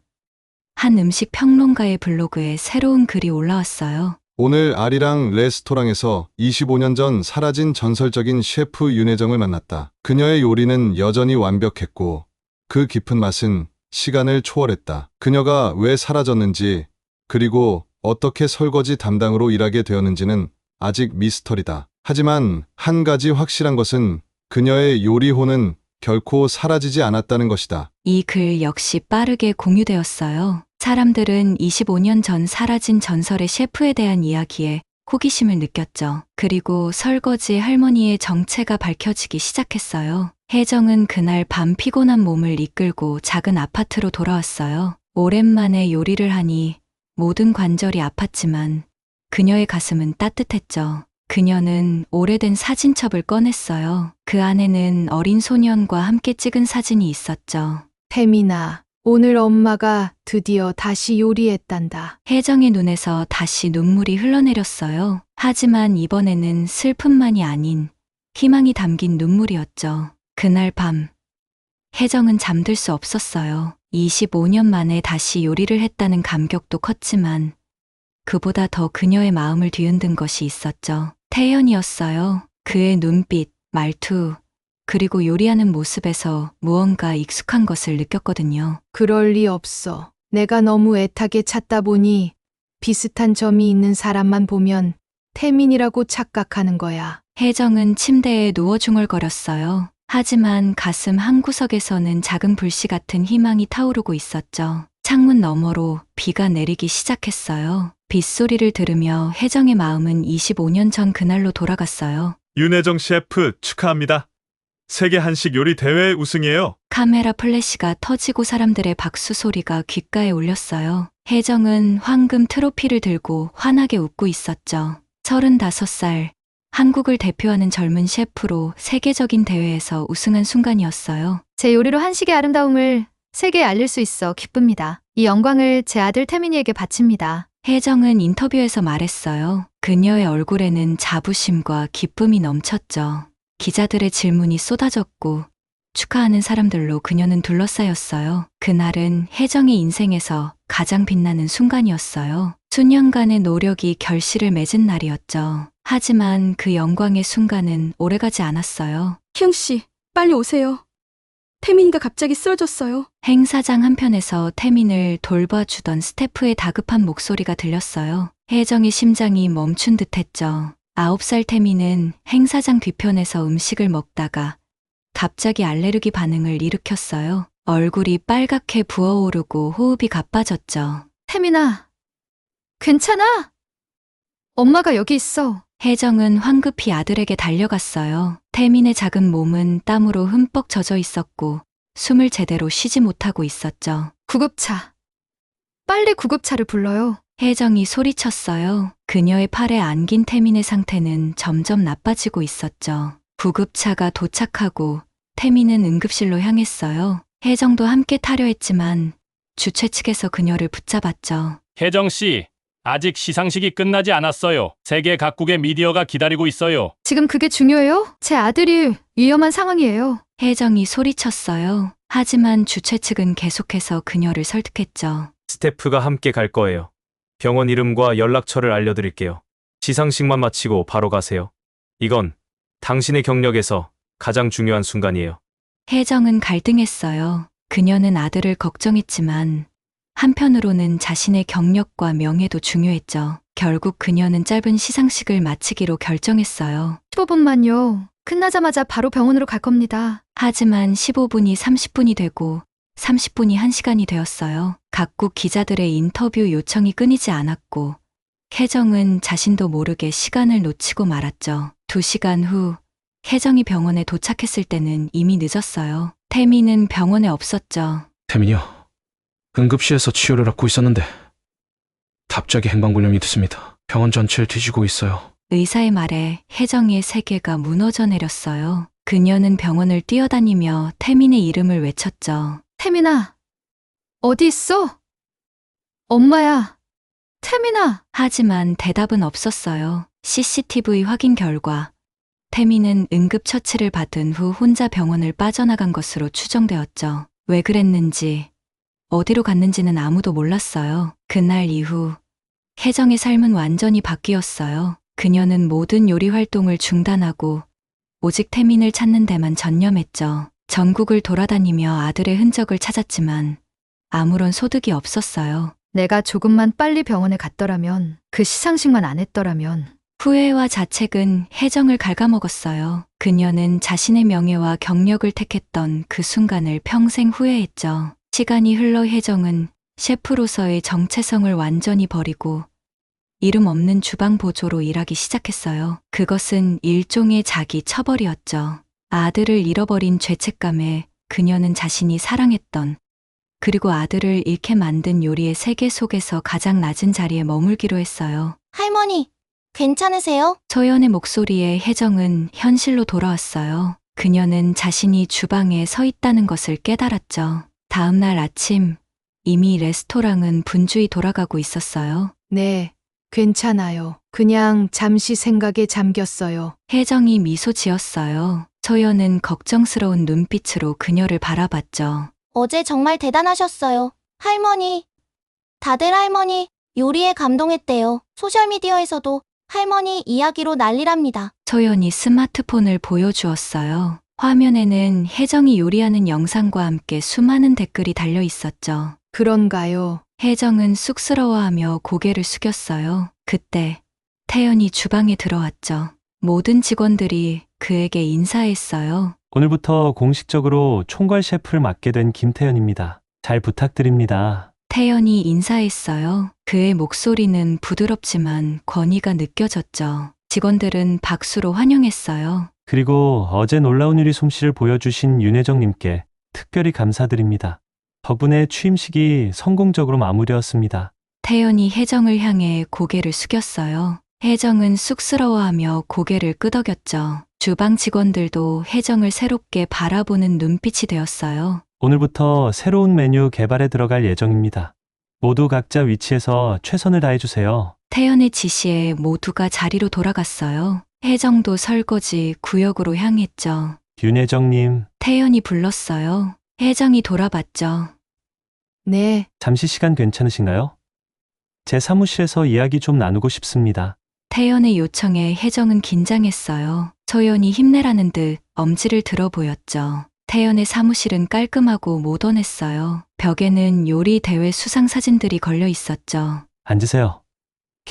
한 음식 평론가의 블로그에 새로운 글이 올라왔어요. 오늘 아리랑 레스토랑에서 25년 전 사라진 전설적인 셰프 윤혜정을 만났다. 그녀의 요리는 여전히 완벽했고 그 깊은 맛은 시간을 초월했다. 그녀가 왜 사라졌는지 그리고 어떻게 설거지 담당으로 일하게 되었는지는 아직 미스터리다. 하지만 한 가지 확실한 것은 그녀의 요리호는 결코 사라지지 않았다는 것이다. 이 글 역시 빠르게 공유되었어요. 사람들은 25년 전 사라진 전설의 셰프에 대한 이야기에 호기심을 느꼈죠. 그리고 설거지 할머니의 정체가 밝혀지기 시작했어요. 혜정은 그날 밤 피곤한 몸을 이끌고 작은 아파트로 돌아왔어요. 오랜만에 요리를 하니 모든 관절이 아팠지만 그녀의 가슴은 따뜻했죠. 그녀는 오래된 사진첩을 꺼냈어요. 그 안에는 어린 소년과 함께 찍은 사진이 있었죠. 태민아, 오늘 엄마가 드디어 다시 요리했단다. 혜정의 눈에서 다시 눈물이 흘러내렸어요. 하지만 이번에는 슬픔만이 아닌 희망이 담긴 눈물이었죠. 그날 밤, 혜정은 잠들 수 없었어요. 25년 만에 다시 요리를 했다는 감격도 컸지만 그보다 더 그녀의 마음을 뒤흔든 것이 있었죠. 태연이었어요. 그의 눈빛, 말투, 그리고 요리하는 모습에서 무언가 익숙한 것을 느꼈거든요. 그럴 리 없어. 내가 너무 애타게 찾다 보니 비슷한 점이 있는 사람만 보면 태민이라고 착각하는 거야. 혜정은 침대에 누워 중얼거렸어요. 하지만 가슴 한구석에서는 작은 불씨 같은 희망이 타오르고 있었죠. 창문 너머로 비가 내리기 시작했어요. 빗소리를 들으며 혜정의 마음은 25년 전 그날로 돌아갔어요. 윤혜정 셰프 축하합니다. 세계 한식 요리 대회 우승이에요. 카메라 플래시가 터지고 사람들의 박수 소리가 귓가에 울렸어요. 혜정은 황금 트로피를 들고 환하게 웃고 있었죠. 35살, 한국을 대표하는 젊은 셰프로 세계적인 대회에서 우승한 순간이었어요. 제 요리로 한식의 아름다움을 세계에 알릴 수 있어 기쁩니다. 이 영광을 제 아들 태민이에게 바칩니다. 혜정은 인터뷰에서 말했어요. 그녀의 얼굴에는 자부심과 기쁨이 넘쳤죠. 기자들의 질문이 쏟아졌고 축하하는 사람들로 그녀는 둘러싸였어요. 그날은 혜정의 인생에서 가장 빛나는 순간이었어요. 수년간의 노력이 결실을 맺은 날이었죠. 하지만 그 영광의 순간은 오래가지 않았어요. 희영씨, 빨리 오세요. 태민이가 갑자기 쓰러졌어요. 행사장 한편에서 태민을 돌봐주던 스태프의 다급한 목소리가 들렸어요. 혜정의 심장이 멈춘 듯했죠. 9살 태민은 행사장 뒤편에서 음식을 먹다가 갑자기 알레르기 반응을 일으켰어요. 얼굴이 빨갛게 부어오르고 호흡이 가빠졌죠. 태민아, 괜찮아? 엄마가 여기 있어. 혜정은 황급히 아들에게 달려갔어요. 태민의 작은 몸은 땀으로 흠뻑 젖어 있었고 숨을 제대로 쉬지 못하고 있었죠. 구급차. 빨리 구급차를 불러요. 혜정이 소리쳤어요. 그녀의 팔에 안긴 태민의 상태는 점점 나빠지고 있었죠. 구급차가 도착하고 태민은 응급실로 향했어요. 혜정도 함께 타려 했지만 주최 측에서 그녀를 붙잡았죠. 혜정 씨, 아직 시상식이 끝나지 않았어요. 세계 각국의 미디어가 기다리고 있어요. 지금 그게 중요해요? 제 아들이 위험한 상황이에요. 혜정이 소리쳤어요. 하지만 주최 측은 계속해서 그녀를 설득했죠. 스태프가 함께 갈 거예요. 병원 이름과 연락처를 알려드릴게요. 시상식만 마치고 바로 가세요. 이건 당신의 경력에서 가장 중요한 순간이에요. 혜정은 갈등했어요. 그녀는 아들을 걱정했지만 한편으로는 자신의 경력과 명예도 중요했죠. 결국 그녀는 짧은 시상식을 마치기로 결정했어요. 15분만요. 끝나자마자 바로 병원으로 갈 겁니다. 하지만 15분이 30분이 되고 30분이 1시간이 되었어요. 각국 기자들의 인터뷰 요청이 끊이지 않았고 혜정은 자신도 모르게 시간을 놓치고 말았죠. 2시간 후 혜정이 병원에 도착했을 때는 이미 늦었어요. 태민은 병원에 없었죠. 태민이요. 응급실에서 치료를 받고 있었는데 갑자기 행방불명이 됐습니다. 병원 전체를 뒤지고 있어요. 의사의 말에 혜정이의 세계가 무너져 내렸어요. 그녀는 병원을 뛰어다니며 태민의 이름을 외쳤죠. 태민아, 어디 있어? 엄마야, 태민아. 하지만 대답은 없었어요. CCTV 확인 결과 태민은 응급처치를 받은 후 혼자 병원을 빠져나간 것으로 추정되었죠. 왜 그랬는지, 어디로 갔는지는 아무도 몰랐어요. 그날 이후 혜정의 삶은 완전히 바뀌었어요. 그녀는 모든 요리 활동을 중단하고 오직 태민을 찾는 데만 전념했죠. 전국을 돌아다니며 아들의 흔적을 찾았지만 아무런 소득이 없었어요. 내가 조금만 빨리 병원에 갔더라면, 그 시상식만 안 했더라면. 후회와 자책은 혜정을 갉아먹었어요. 그녀는 자신의 명예와 경력을 택했던 그 순간을 평생 후회했죠. 시간이 흘러 혜정은 셰프로서의 정체성을 완전히 버리고 이름 없는 주방 보조로 일하기 시작했어요. 그것은 일종의 자기 처벌이었죠. 아들을 잃어버린 죄책감에 그녀는 자신이 사랑했던, 그리고 아들을 잃게 만든 요리의 세계 속에서 가장 낮은 자리에 머물기로 했어요. 할머니, 괜찮으세요? 소연의 목소리에 혜정은 현실로 돌아왔어요. 그녀는 자신이 주방에 서 있다는 것을 깨달았죠. 다음 날 아침, 이미 레스토랑은 분주히 돌아가고 있었어요. 네, 괜찮아요. 그냥 잠시 생각에 잠겼어요. 혜정이 미소 지었어요. 소연은 걱정스러운 눈빛으로 그녀를 바라봤죠. 어제 정말 대단하셨어요. 할머니. 다들 할머니 요리에 감동했대요. 소셜미디어에서도 할머니 이야기로 난리랍니다. 소연이 스마트폰을 보여주었어요. 화면에는 혜정이 요리하는 영상과 함께 수많은 댓글이 달려 있었죠. 그런가요? 혜정은 쑥스러워하며 고개를 숙였어요. 그때 태연이 주방에 들어왔죠. 모든 직원들이 그에게 인사했어요. 오늘부터 공식적으로 총괄 셰프를 맡게 된 김태연입니다. 잘 부탁드립니다. 태연이 인사했어요. 그의 목소리는 부드럽지만 권위가 느껴졌죠. 직원들은 박수로 환영했어요. 그리고 어제 놀라운 요리 솜씨를 보여주신 윤혜정님께 특별히 감사드립니다. 덕분에 취임식이 성공적으로 마무리되었습니다. 태연이 혜정을 향해 고개를 숙였어요. 혜정은 쑥스러워하며 고개를 끄덕였죠. 주방 직원들도 혜정을 새롭게 바라보는 눈빛이 되었어요. 오늘부터 새로운 메뉴 개발에 들어갈 예정입니다. 모두 각자 위치에서 최선을 다해주세요. 태연의 지시에 모두가 자리로 돌아갔어요. 혜정도 설거지 구역으로 향했죠. 윤혜정님, 태연이 불렀어요. 혜정이 돌아봤죠. 네. 잠시 시간 괜찮으신가요? 제 사무실에서 이야기 좀 나누고 싶습니다. 태연의 요청에 혜정은 긴장했어요. 소연이 힘내라는 듯 엄지를 들어 보였죠. 태연의 사무실은 깔끔하고 모던했어요. 벽에는 요리 대회 수상 사진들이 걸려 있었죠. 앉으세요.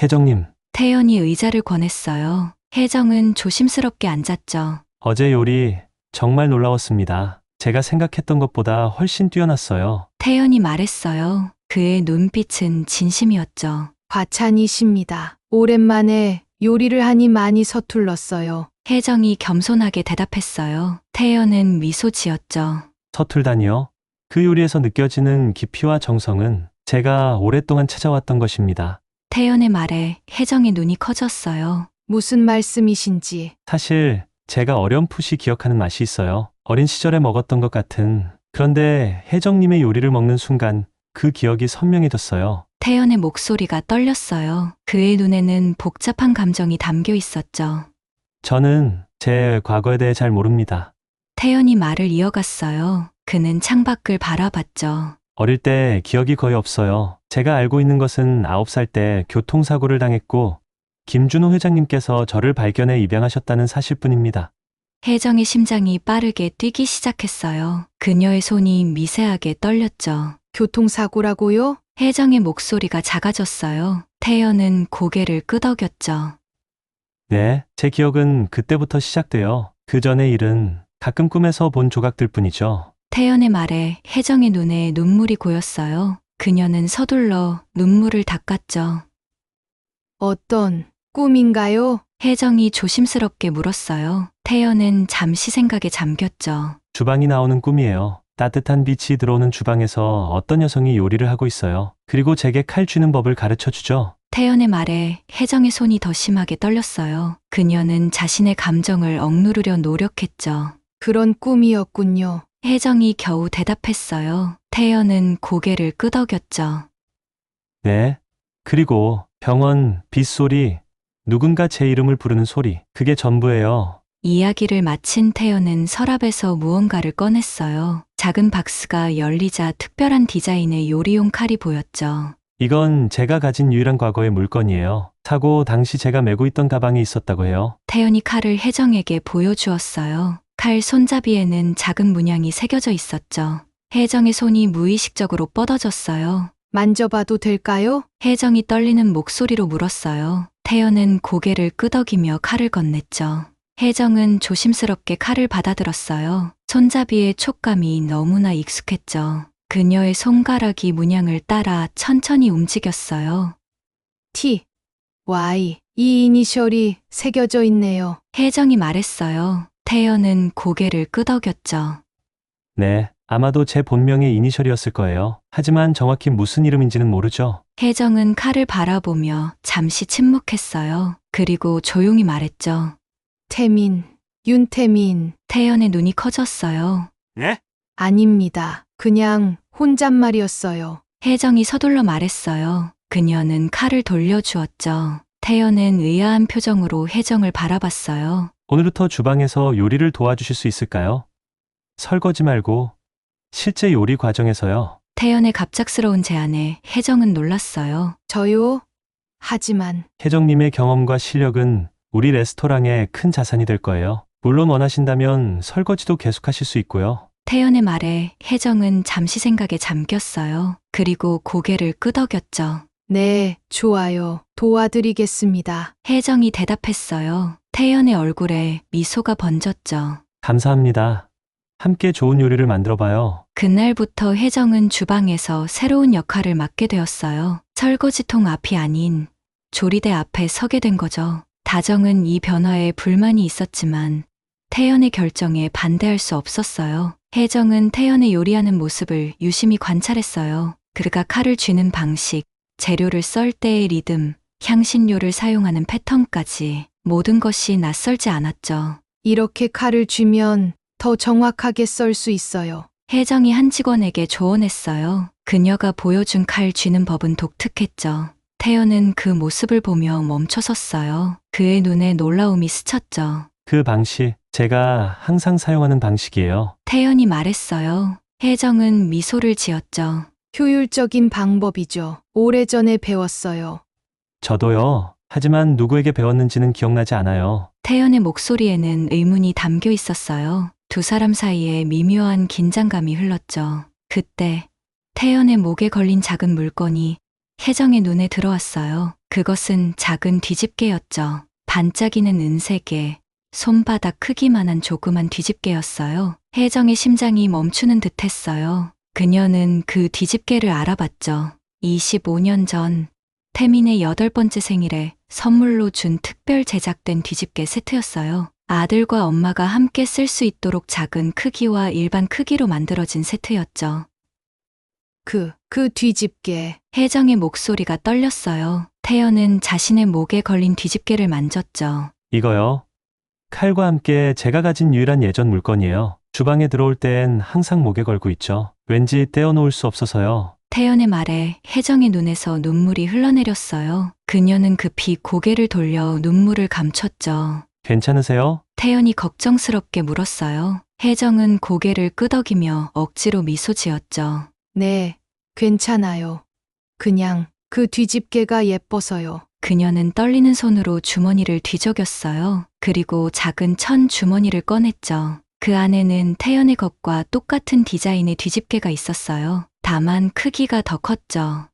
혜정님, 태연이 의자를 권했어요. 혜정은 조심스럽게 앉았죠. 어제 요리 정말 놀라웠습니다. 제가 생각했던 것보다 훨씬 뛰어났어요. 태연이 말했어요. 그의 눈빛은 진심이었죠. 과찬이십니다. 오랜만에 요리를 하니 많이 서툴렀어요. 혜정이 겸손하게 대답했어요. 태연은 미소 지었죠. 서툴다니요? 그 요리에서 느껴지는 깊이와 정성은 제가 오랫동안 찾아왔던 것입니다. 태연의 말에 혜정의 눈이 커졌어요. 무슨 말씀이신지. 사실 제가 어렴풋이 기억하는 맛이 있어요. 어린 시절에 먹었던 것 같은. 그런데 혜정님의 요리를 먹는 순간 그 기억이 선명해졌어요. 태연의 목소리가 떨렸어요. 그의 눈에는 복잡한 감정이 담겨 있었죠. 저는 제 과거에 대해 잘 모릅니다. 태연이 말을 이어갔어요. 그는 창밖을 바라봤죠. 어릴 때 기억이 거의 없어요. 제가 알고 있는 것은 9살 때 교통사고를 당했고 김준호 회장님께서 저를 발견해 입양하셨다는 사실뿐입니다. 혜정의 심장이 빠르게 뛰기 시작했어요. 그녀의 손이 미세하게 떨렸죠. 교통사고라고요? 혜정의 목소리가 작아졌어요. 태연은 고개를 끄덕였죠. 네, 제 기억은 그때부터 시작돼요. 그 전의 일은 가끔 꿈에서 본 조각들 뿐이죠. 태연의 말에 혜정의 눈에 눈물이 고였어요. 그녀는 서둘러 눈물을 닦았죠. 어떤 꿈인가요? 혜정이 조심스럽게 물었어요. 태연은 잠시 생각에 잠겼죠. 주방이 나오는 꿈이에요. 따뜻한 빛이 들어오는 주방에서 어떤 여성이 요리를 하고 있어요. 그리고 제게 칼 쥐는 법을 가르쳐 주죠. 태연의 말에 혜정의 손이 더 심하게 떨렸어요. 그녀는 자신의 감정을 억누르려 노력했죠. 그런 꿈이었군요. 혜정이 겨우 대답했어요. 태연은 고개를 끄덕였죠. 네. 그리고 병원 빗소리, 누군가 제 이름을 부르는 소리, 그게 전부예요. 이야기를 마친 태연은 서랍에서 무언가를 꺼냈어요. 작은 박스가 열리자 특별한 디자인의 요리용 칼이 보였죠. 이건 제가 가진 유일한 과거의 물건이에요. 사고 당시 제가 메고 있던 가방에 있었다고 해요. 태연이 칼을 혜정에게 보여주었어요. 칼 손잡이에는 작은 문양이 새겨져 있었죠. 혜정의 손이 무의식적으로 뻗어졌어요. 만져봐도 될까요? 혜정이 떨리는 목소리로 물었어요. 태연은 고개를 끄덕이며 칼을 건넸죠. 혜정은 조심스럽게 칼을 받아들었어요. 손잡이의 촉감이 너무나 익숙했죠. 그녀의 손가락이 문양을 따라 천천히 움직였어요. T, Y, 이 이니셜이 새겨져 있네요. 혜정이 말했어요. 태연은 고개를 끄덕였죠. 네, 아마도 제 본명의 이니셜이었을 거예요. 하지만 정확히 무슨 이름인지는 모르죠. 혜정은 칼을 바라보며 잠시 침묵했어요. 그리고 조용히 말했죠. 태민, 윤태민. 태연의 눈이 커졌어요. 네? 아닙니다. 그냥 혼잣말이었어요. 혜정이 서둘러 말했어요. 그녀는 칼을 돌려주었죠. 태연은 의아한 표정으로 혜정을 바라봤어요. 오늘부터 주방에서 요리를 도와주실 수 있을까요? 설거지 말고 실제 요리 과정에서요. 태연의 갑작스러운 제안에 혜정은 놀랐어요. 저요? 하지만 혜정님의 경험과 실력은 우리 레스토랑의 큰 자산이 될 거예요. 물론 원하신다면 설거지도 계속하실 수 있고요. 태연의 말에 혜정은 잠시 생각에 잠겼어요. 그리고 고개를 끄덕였죠. 네, 좋아요. 도와드리겠습니다. 혜정이 대답했어요. 태연의 얼굴에 미소가 번졌죠. 감사합니다. 함께 좋은 요리를 만들어봐요. 그날부터 혜정은 주방에서 새로운 역할을 맡게 되었어요. 설거지통 앞이 아닌 조리대 앞에 서게 된 거죠. 다정은 이 변화에 불만이 있었지만 태연의 결정에 반대할 수 없었어요. 혜정은 태연의 요리하는 모습을 유심히 관찰했어요. 그가 칼을 쥐는 방식, 재료를 썰 때의 리듬, 향신료를 사용하는 패턴까지 모든 것이 낯설지 않았죠. 이렇게 칼을 쥐면 더 정확하게 썰 수 있어요. 혜정이 한 직원에게 조언했어요. 그녀가 보여준 칼 쥐는 법은 독특했죠. 태연은 그 모습을 보며 멈춰섰어요. 그의 눈에 놀라움이 스쳤죠. 그 방식, 제가 항상 사용하는 방식이에요. 태연이 말했어요. 혜정은 미소를 지었죠. 효율적인 방법이죠. 오래전에 배웠어요. 저도요. 하지만 누구에게 배웠는지는 기억나지 않아요. 태연의 목소리에는 의문이 담겨 있었어요. 두 사람 사이에 미묘한 긴장감이 흘렀죠. 그때 태연의 목에 걸린 작은 물건이 혜정의 눈에 들어왔어요. 그것은 작은 뒤집개였죠. 반짝이는 은색의 손바닥 크기만한 조그만 뒤집개였어요. 혜정의 심장이 멈추는 듯했어요. 그녀는 그 뒤집개를 알아봤죠. 25년 전 태민의 8번째 생일에 선물로 준 특별 제작된 뒤집개 세트였어요. 아들과 엄마가 함께 쓸 수 있도록 작은 크기와 일반 크기로 만들어진 세트였죠. 그 뒤집개. 혜정의 목소리가 떨렸어요. 태연은 자신의 목에 걸린 뒤집개를 만졌죠. 이거요. 칼과 함께 제가 가진 유일한 예전 물건이에요. 주방에 들어올 땐 항상 목에 걸고 있죠. 왠지 떼어놓을 수 없어서요. 태연의 말에 혜정의 눈에서 눈물이 흘러내렸어요. 그녀는 급히 고개를 돌려 눈물을 감췄죠. 괜찮으세요? 태연이 걱정스럽게 물었어요. 혜정은 고개를 끄덕이며 억지로 미소 지었죠. 네, 괜찮아요. 그냥 그 뒤집개가 예뻐서요. 그녀는 떨리는 손으로 주머니를 뒤적였어요. 그리고 작은 천 주머니를 꺼냈죠. 그 안에는 태연의 것과 똑같은 디자인의 뒤집개가 있었어요. 다만 크기가 더 컸죠.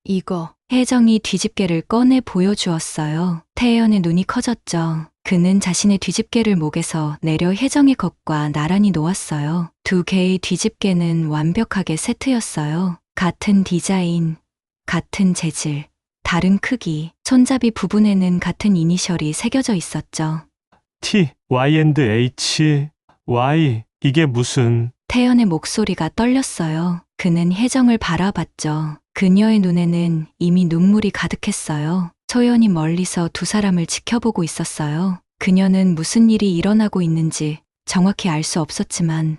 이거. 혜정이 뒤집개를 꺼내 보여주었어요. 태연의 눈이 커졌죠. 그는 자신의 뒤집개를 목에서 내려 혜정의 것과 나란히 놓았어요. 두 개의 뒤집개는 완벽하게 세트였어요. 같은 디자인, 같은 재질, 다른 크기, 손잡이 부분에는 같은 이니셜이 새겨져 있었죠. T, Y&H, Y, 이게 무슨... 태연의 목소리가 떨렸어요. 그는 혜정을 바라봤죠. 그녀의 눈에는 이미 눈물이 가득했어요. 소연이 멀리서 두 사람을 지켜보고 있었어요. 그녀는 무슨 일이 일어나고 있는지 정확히 알 수 없었지만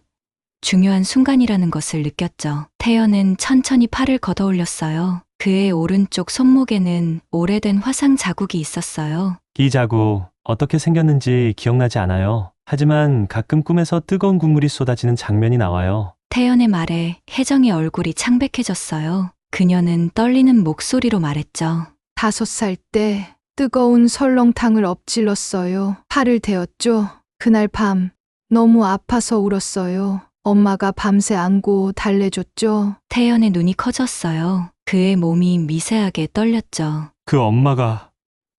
중요한 순간이라는 것을 느꼈죠. 태연은 천천히 팔을 걷어올렸어요. 그의 오른쪽 손목에는 오래된 화상 자국이 있었어요. 이 자국 어떻게 생겼는지 기억나지 않아요. 하지만 가끔 꿈에서 뜨거운 국물이 쏟아지는 장면이 나와요. 태연의 말에 혜정의 얼굴이 창백해졌어요. 그녀는 떨리는 목소리로 말했죠. 5살 때 뜨거운 설렁탕을 엎질렀어요. 팔을 대었죠. 그날 밤 너무 아파서 울었어요. 엄마가 밤새 안고 달래줬죠. 태연의 눈이 커졌어요. 그의 몸이 미세하게 떨렸죠. 그 엄마가...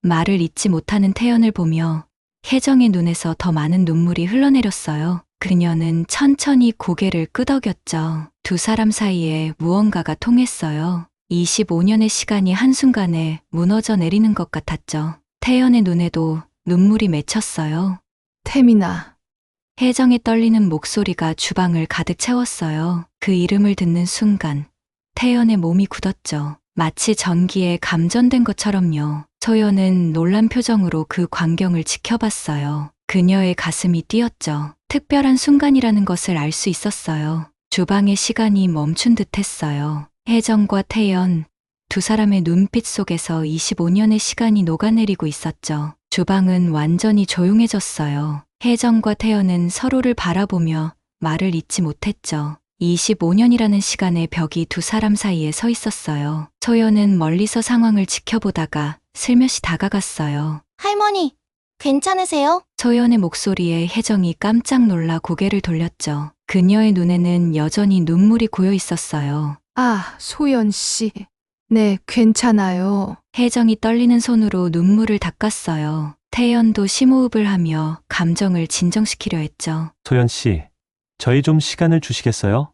말을 잇지 못하는 태연을 보며 혜정의 눈에서 더 많은 눈물이 흘러내렸어요. 그녀는 천천히 고개를 끄덕였죠. 두 사람 사이에 무언가가 통했어요. 25년의 시간이 한순간에 무너져 내리는 것 같았죠. 태연의 눈에도 눈물이 맺혔어요. 태민아. 혜정의 떨리는 목소리가 주방을 가득 채웠어요. 그 이름을 듣는 순간 태연의 몸이 굳었죠. 마치 전기에 감전된 것처럼요. 소연은 놀란 표정으로 그 광경을 지켜봤어요. 그녀의 가슴이 뛰었죠. 특별한 순간이라는 것을 알 수 있었어요. 주방의 시간이 멈춘 듯 했어요. 혜정과 태연, 두 사람의 눈빛 속에서 25년의 시간이 녹아내리고 있었죠. 주방은 완전히 조용해졌어요. 혜정과 태연은 서로를 바라보며 말을 잇지 못했죠. 25년이라는 시간의 벽이 두 사람 사이에 서 있었어요. 소연은 멀리서 상황을 지켜보다가 슬며시 다가갔어요. 할머니, 괜찮으세요? 소연의 목소리에 혜정이 깜짝 놀라 고개를 돌렸죠. 그녀의 눈에는 여전히 눈물이 고여 있었어요. 아, 소연 씨. 네, 괜찮아요. 혜정이 떨리는 손으로 눈물을 닦았어요. 태연도 심호흡을 하며 감정을 진정시키려 했죠. 소연 씨, 저희 좀 시간을 주시겠어요?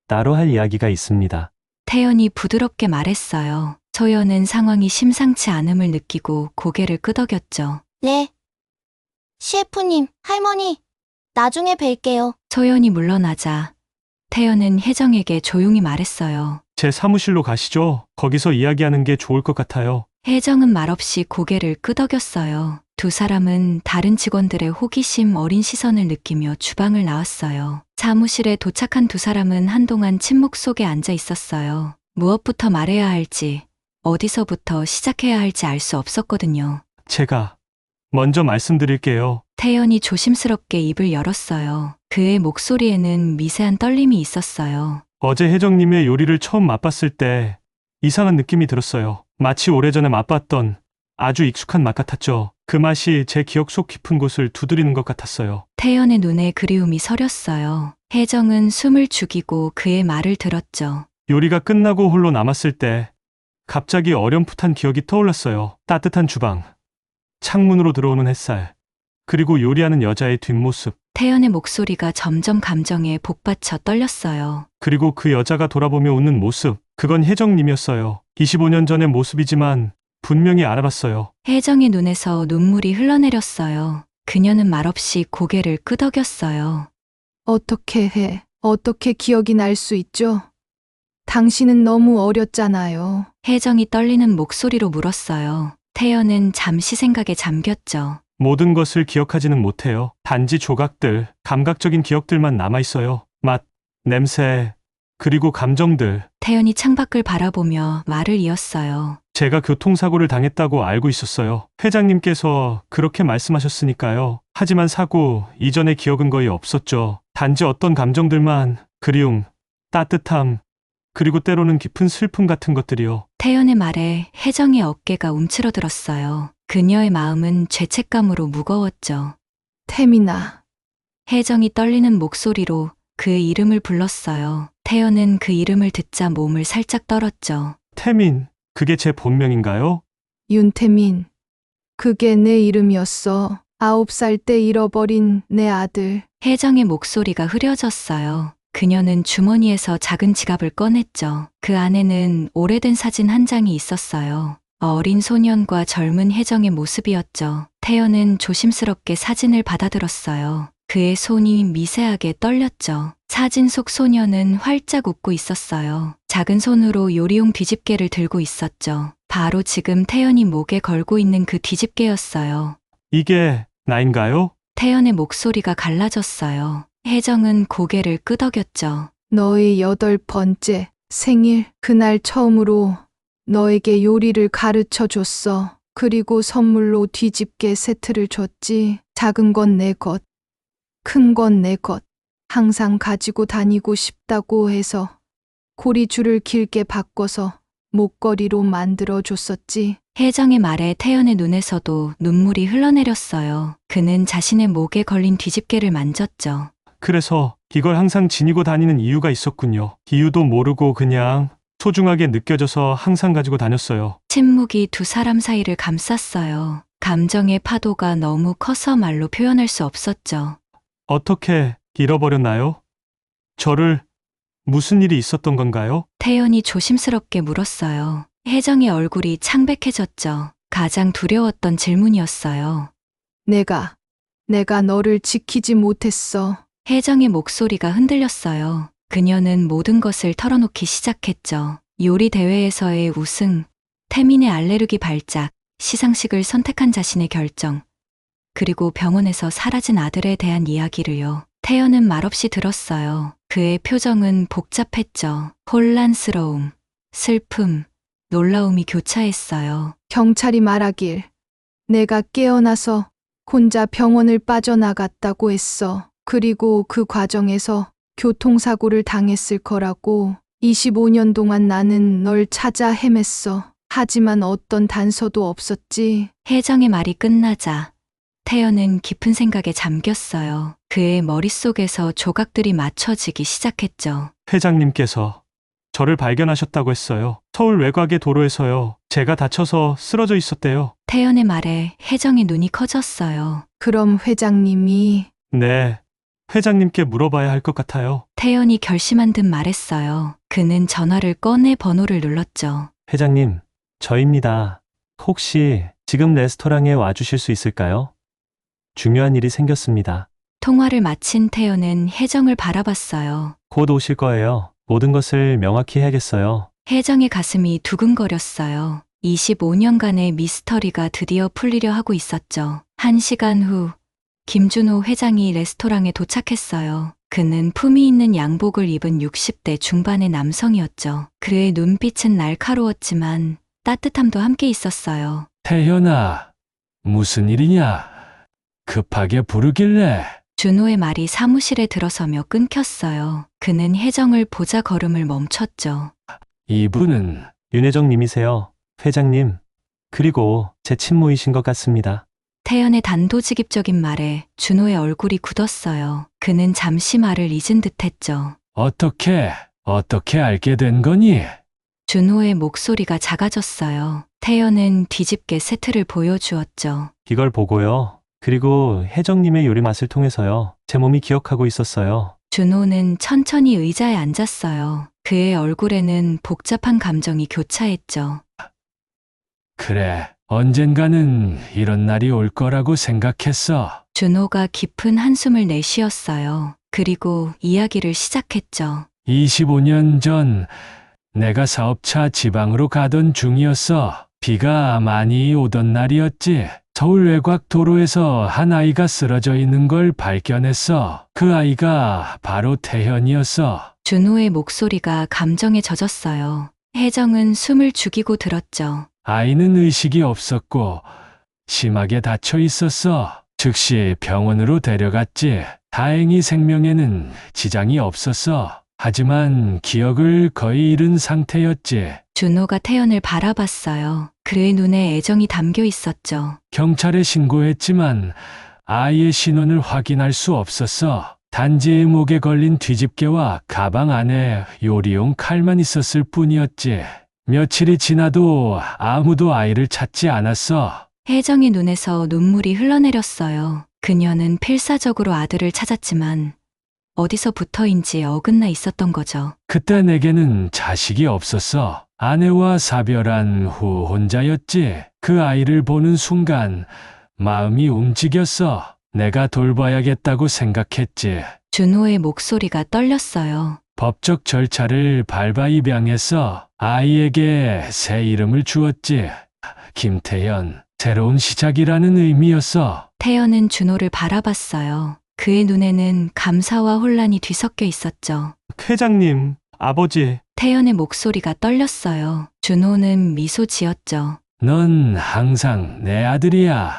따로 할 이야기가 있습니다. 태연이 부드럽게 말했어요. 소연은 상황이 심상치 않음을 느끼고 고개를 끄덕였죠. 네. CF님, 할머니, 나중에 뵐게요. 소연이 물러나자 태연은 혜정에게 조용히 말했어요. 제 사무실로 가시죠. 거기서 이야기하는 게 좋을 것 같아요. 혜정은 말없이 고개를 끄덕였어요. 두 사람은 다른 직원들의 호기심 어린 시선을 느끼며 주방을 나왔어요. 사무실에 도착한 두 사람은 한동안 침묵 속에 앉아 있었어요. 무엇부터 말해야 할지, 어디서부터 시작해야 할지 알 수 없었거든요. 제가 먼저 말씀드릴게요. 태연이 조심스럽게 입을 열었어요. 그의 목소리에는 미세한 떨림이 있었어요. 어제 혜정님의 요리를 처음 맛봤을 때 이상한 느낌이 들었어요. 마치 오래전에 맛봤던 아주 익숙한 맛 같았죠. 그 맛이 제 기억 속 깊은 곳을 두드리는 것 같았어요. 태연의 눈에 그리움이 서렸어요. 혜정은 숨을 죽이고 그의 말을 들었죠. 요리가 끝나고 홀로 남았을 때 갑자기 어렴풋한 기억이 떠올랐어요. 따뜻한 주방, 창문으로 들어오는 햇살, 그리고 요리하는 여자의 뒷모습. 태연의 목소리가 점점 감정에 복받쳐 떨렸어요. 그리고 그 여자가 돌아보며 웃는 모습, 그건 혜정님이었어요. 25년 전의 모습이지만 분명히 알아봤어요. 혜정의 눈에서 눈물이 흘러내렸어요. 그녀는 말없이 고개를 끄덕였어요. 어떻게 기억이 날 수 있죠? 당신은 너무 어렸잖아요. 혜정이 떨리는 목소리로 물었어요. 태연은 잠시 생각에 잠겼죠. 모든 것을 기억하지는 못해요. 단지 조각들, 감각적인 기억들만 남아있어요. 맛, 냄새, 그리고 감정들. 태연이 창밖을 바라보며 말을 이었어요. 제가 교통사고를 당했다고 알고 있었어요. 회장님께서 그렇게 말씀하셨으니까요. 하지만 사고 이전의 기억은 거의 없었죠. 단지 어떤 감정들만, 그리움, 따뜻함, 그리고 때로는 깊은 슬픔 같은 것들이요. 태연의 말에 혜정의 어깨가 움츠러들었어요. 그녀의 마음은 죄책감으로 무거웠죠. 태민아. 혜정이 떨리는 목소리로 그의 이름을 불렀어요. 태연은 그 이름을 듣자 몸을 살짝 떨었죠. 태민, 그게 제 본명인가요? 윤태민. 그게 내 이름이었어. 9살 때 잃어버린 내 아들. 혜정의 목소리가 흐려졌어요. 그녀는 주머니에서 작은 지갑을 꺼냈죠. 그 안에는 오래된 사진 한 장이 있었어요. 어린 소년과 젊은 혜정의 모습이었죠. 태연은 조심스럽게 사진을 받아들었어요. 그의 손이 미세하게 떨렸죠. 사진 속 소년은 활짝 웃고 있었어요. 작은 손으로 요리용 뒤집개를 들고 있었죠. 바로 지금 태연이 목에 걸고 있는 그 뒤집개였어요. 이게 나인가요? 태연의 목소리가 갈라졌어요. 혜정은 고개를 끄덕였죠. 너의 8번째 생일, 그날 처음으로 너에게 요리를 가르쳐 줬어. 그리고 선물로 뒤집개 세트를 줬지. 작은 건 내 것, 큰 건 내 것. 항상 가지고 다니고 싶다고 해서 고리줄을 길게 바꿔서 목걸이로 만들어 줬었지. 혜정의 말에 태연의 눈에서도 눈물이 흘러내렸어요. 그는 자신의 목에 걸린 뒤집개를 만졌죠. 그래서 이걸 항상 지니고 다니는 이유가 있었군요. 이유도 모르고 그냥 소중하게 느껴져서 항상 가지고 다녔어요. 침묵이 두 사람 사이를 감쌌어요. 감정의 파도가 너무 커서 말로 표현할 수 없었죠. 어떻게 잃어버렸나요? 저를 무슨 일이 있었던 건가요? 태연이 조심스럽게 물었어요. 혜정의 얼굴이 창백해졌죠. 가장 두려웠던 질문이었어요. 내가 너를 지키지 못했어. 혜정의 목소리가 흔들렸어요. 그녀는 모든 것을 털어놓기 시작했죠. 요리 대회에서의 우승, 태민의 알레르기 발작, 시상식을 선택한 자신의 결정, 그리고 병원에서 사라진 아들에 대한 이야기를요. 태연은 말없이 들었어요. 그의 표정은 복잡했죠. 혼란스러움, 슬픔, 놀라움이 교차했어요. 경찰이 말하길 내가 깨어나서 혼자 병원을 빠져나갔다고 했어. 그리고 그 과정에서 교통사고를 당했을 거라고. 25년 동안 나는 널 찾아 헤맸어. 하지만 어떤 단서도 없었지. 혜정의 말이 끝나자 태연은 깊은 생각에 잠겼어요. 그의 머릿속에서 조각들이 맞춰지기 시작했죠. 회장님께서 저를 발견하셨다고 했어요. 서울 외곽의 도로에서요. 제가 다쳐서 쓰러져 있었대요. 태연의 말에 혜정의 눈이 커졌어요. 그럼 회장님이... 네, 회장님께 물어봐야 할 것 같아요. 태연이 결심한 듯 말했어요. 그는 전화를 꺼내 번호를 눌렀죠. 회장님, 저입니다. 혹시 지금 레스토랑에 와주실 수 있을까요? 중요한 일이 생겼습니다. 통화를 마친 태연은 혜정을 바라봤어요. 곧 오실 거예요. 모든 것을 명확히 해야겠어요. 혜정의 가슴이 두근거렸어요. 25년간의 미스터리가 드디어 풀리려 하고 있었죠. 1시간 후 김준호 회장이 레스토랑에 도착했어요. 그는 품위 있는 양복을 입은 60대 중반의 남성이었죠. 그의 눈빛은 날카로웠지만 따뜻함도 함께 있었어요. 태연아, 무슨 일이냐? 급하게 부르길래. 준호의 말이 사무실에 들어서며 끊겼어요. 그는 혜정을 보자 걸음을 멈췄죠. 이분은 윤혜정 님이세요. 회장님. 그리고 제 친모이신 것 같습니다. 태연의 단도직입적인 말에 준호의 얼굴이 굳었어요. 그는 잠시 말을 잊은 듯했죠. 어떻게 알게 된 거니? 준호의 목소리가 작아졌어요. 태연은 뒤집개 세트를 보여주었죠. 이걸 보고요. 그리고 혜정님의 요리 맛을 통해서요. 제 몸이 기억하고 있었어요. 준호는 천천히 의자에 앉았어요. 그의 얼굴에는 복잡한 감정이 교차했죠. 그래, 언젠가는 이런 날이 올 거라고 생각했어. 준호가 깊은 한숨을 내쉬었어요. 그리고 이야기를 시작했죠. 25년 전 내가 사업차 지방으로 가던 중이었어. 비가 많이 오던 날이었지. 서울 외곽 도로에서 한 아이가 쓰러져 있는 걸 발견했어. 그 아이가 바로 태연이었어. 준호의 목소리가 감정에 젖었어요. 혜정은 숨을 죽이고 들었죠. 아이는 의식이 없었고 심하게 다쳐 있었어. 즉시 병원으로 데려갔지. 다행히 생명에는 지장이 없었어. 하지만 기억을 거의 잃은 상태였지. 준호가 태연을 바라봤어요. 그의 눈에 애정이 담겨 있었죠. 경찰에 신고했지만 아이의 신원을 확인할 수 없었어. 단지 목에 걸린 뒤집개와 가방 안에 요리용 칼만 있었을 뿐이었지. 며칠이 지나도 아무도 아이를 찾지 않았어. 혜정의 눈에서 눈물이 흘러내렸어요. 그녀는 필사적으로 아들을 찾았지만 어디서부터인지 어긋나 있었던 거죠. 그때 내게는 자식이 없었어. 아내와 사별한 후 혼자였지. 그 아이를 보는 순간 마음이 움직였어. 내가 돌봐야겠다고 생각했지. 준호의 목소리가 떨렸어요. 법적 절차를 밟아 입양해서 아이에게 새 이름을 주었지. 김태현. 새로운 시작이라는 의미였어. 태연은 준호를 바라봤어요. 그의 눈에는 감사와 혼란이 뒤섞여 있었죠. 회장님, 아버지. 태연의 목소리가 떨렸어요. 준호는 미소 지었죠. 넌 항상 내 아들이야.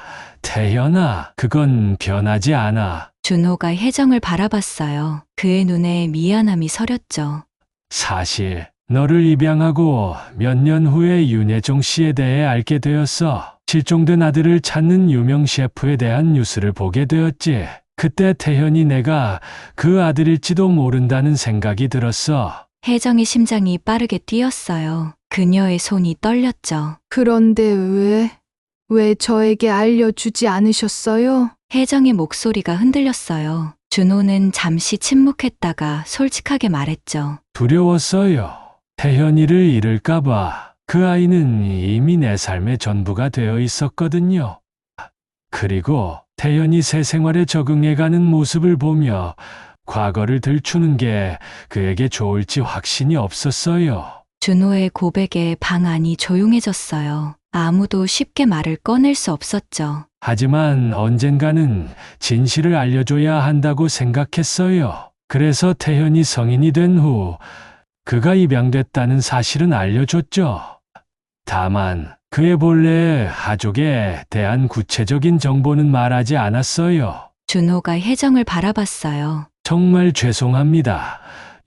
태연아, 그건 변하지 않아. 준호가 혜정을 바라봤어요. 그의 눈에 미안함이 서렸죠. 사실 너를 입양하고 몇 년 후에 윤혜정 씨에 대해 알게 되었어. 실종된 아들을 찾는 유명 셰프에 대한 뉴스를 보게 되었지. 그때 태현이 내가 그 아들일지도 모른다는 생각이 들었어. 혜정의 심장이 빠르게 뛰었어요. 그녀의 손이 떨렸죠. 그런데 왜 저에게 알려주지 않으셨어요? 혜정의 목소리가 흔들렸어요. 준호는 잠시 침묵했다가 솔직하게 말했죠. 두려웠어요. 태현이를 잃을까봐. 그 아이는 이미 내 삶의 전부가 되어 있었거든요. 그리고 태현이 새 생활에 적응해가는 모습을 보며 과거를 들추는 게 그에게 좋을지 확신이 없었어요. 준호의 고백에 방 안이 조용해졌어요. 아무도 쉽게 말을 꺼낼 수 없었죠. 하지만 언젠가는 진실을 알려줘야 한다고 생각했어요. 그래서 태현이 성인이 된 후 그가 입양됐다는 사실은 알려줬죠. 다만 그의 본래 가족에 대한 구체적인 정보는 말하지 않았어요. 준호가 혜정을 바라봤어요. 정말 죄송합니다.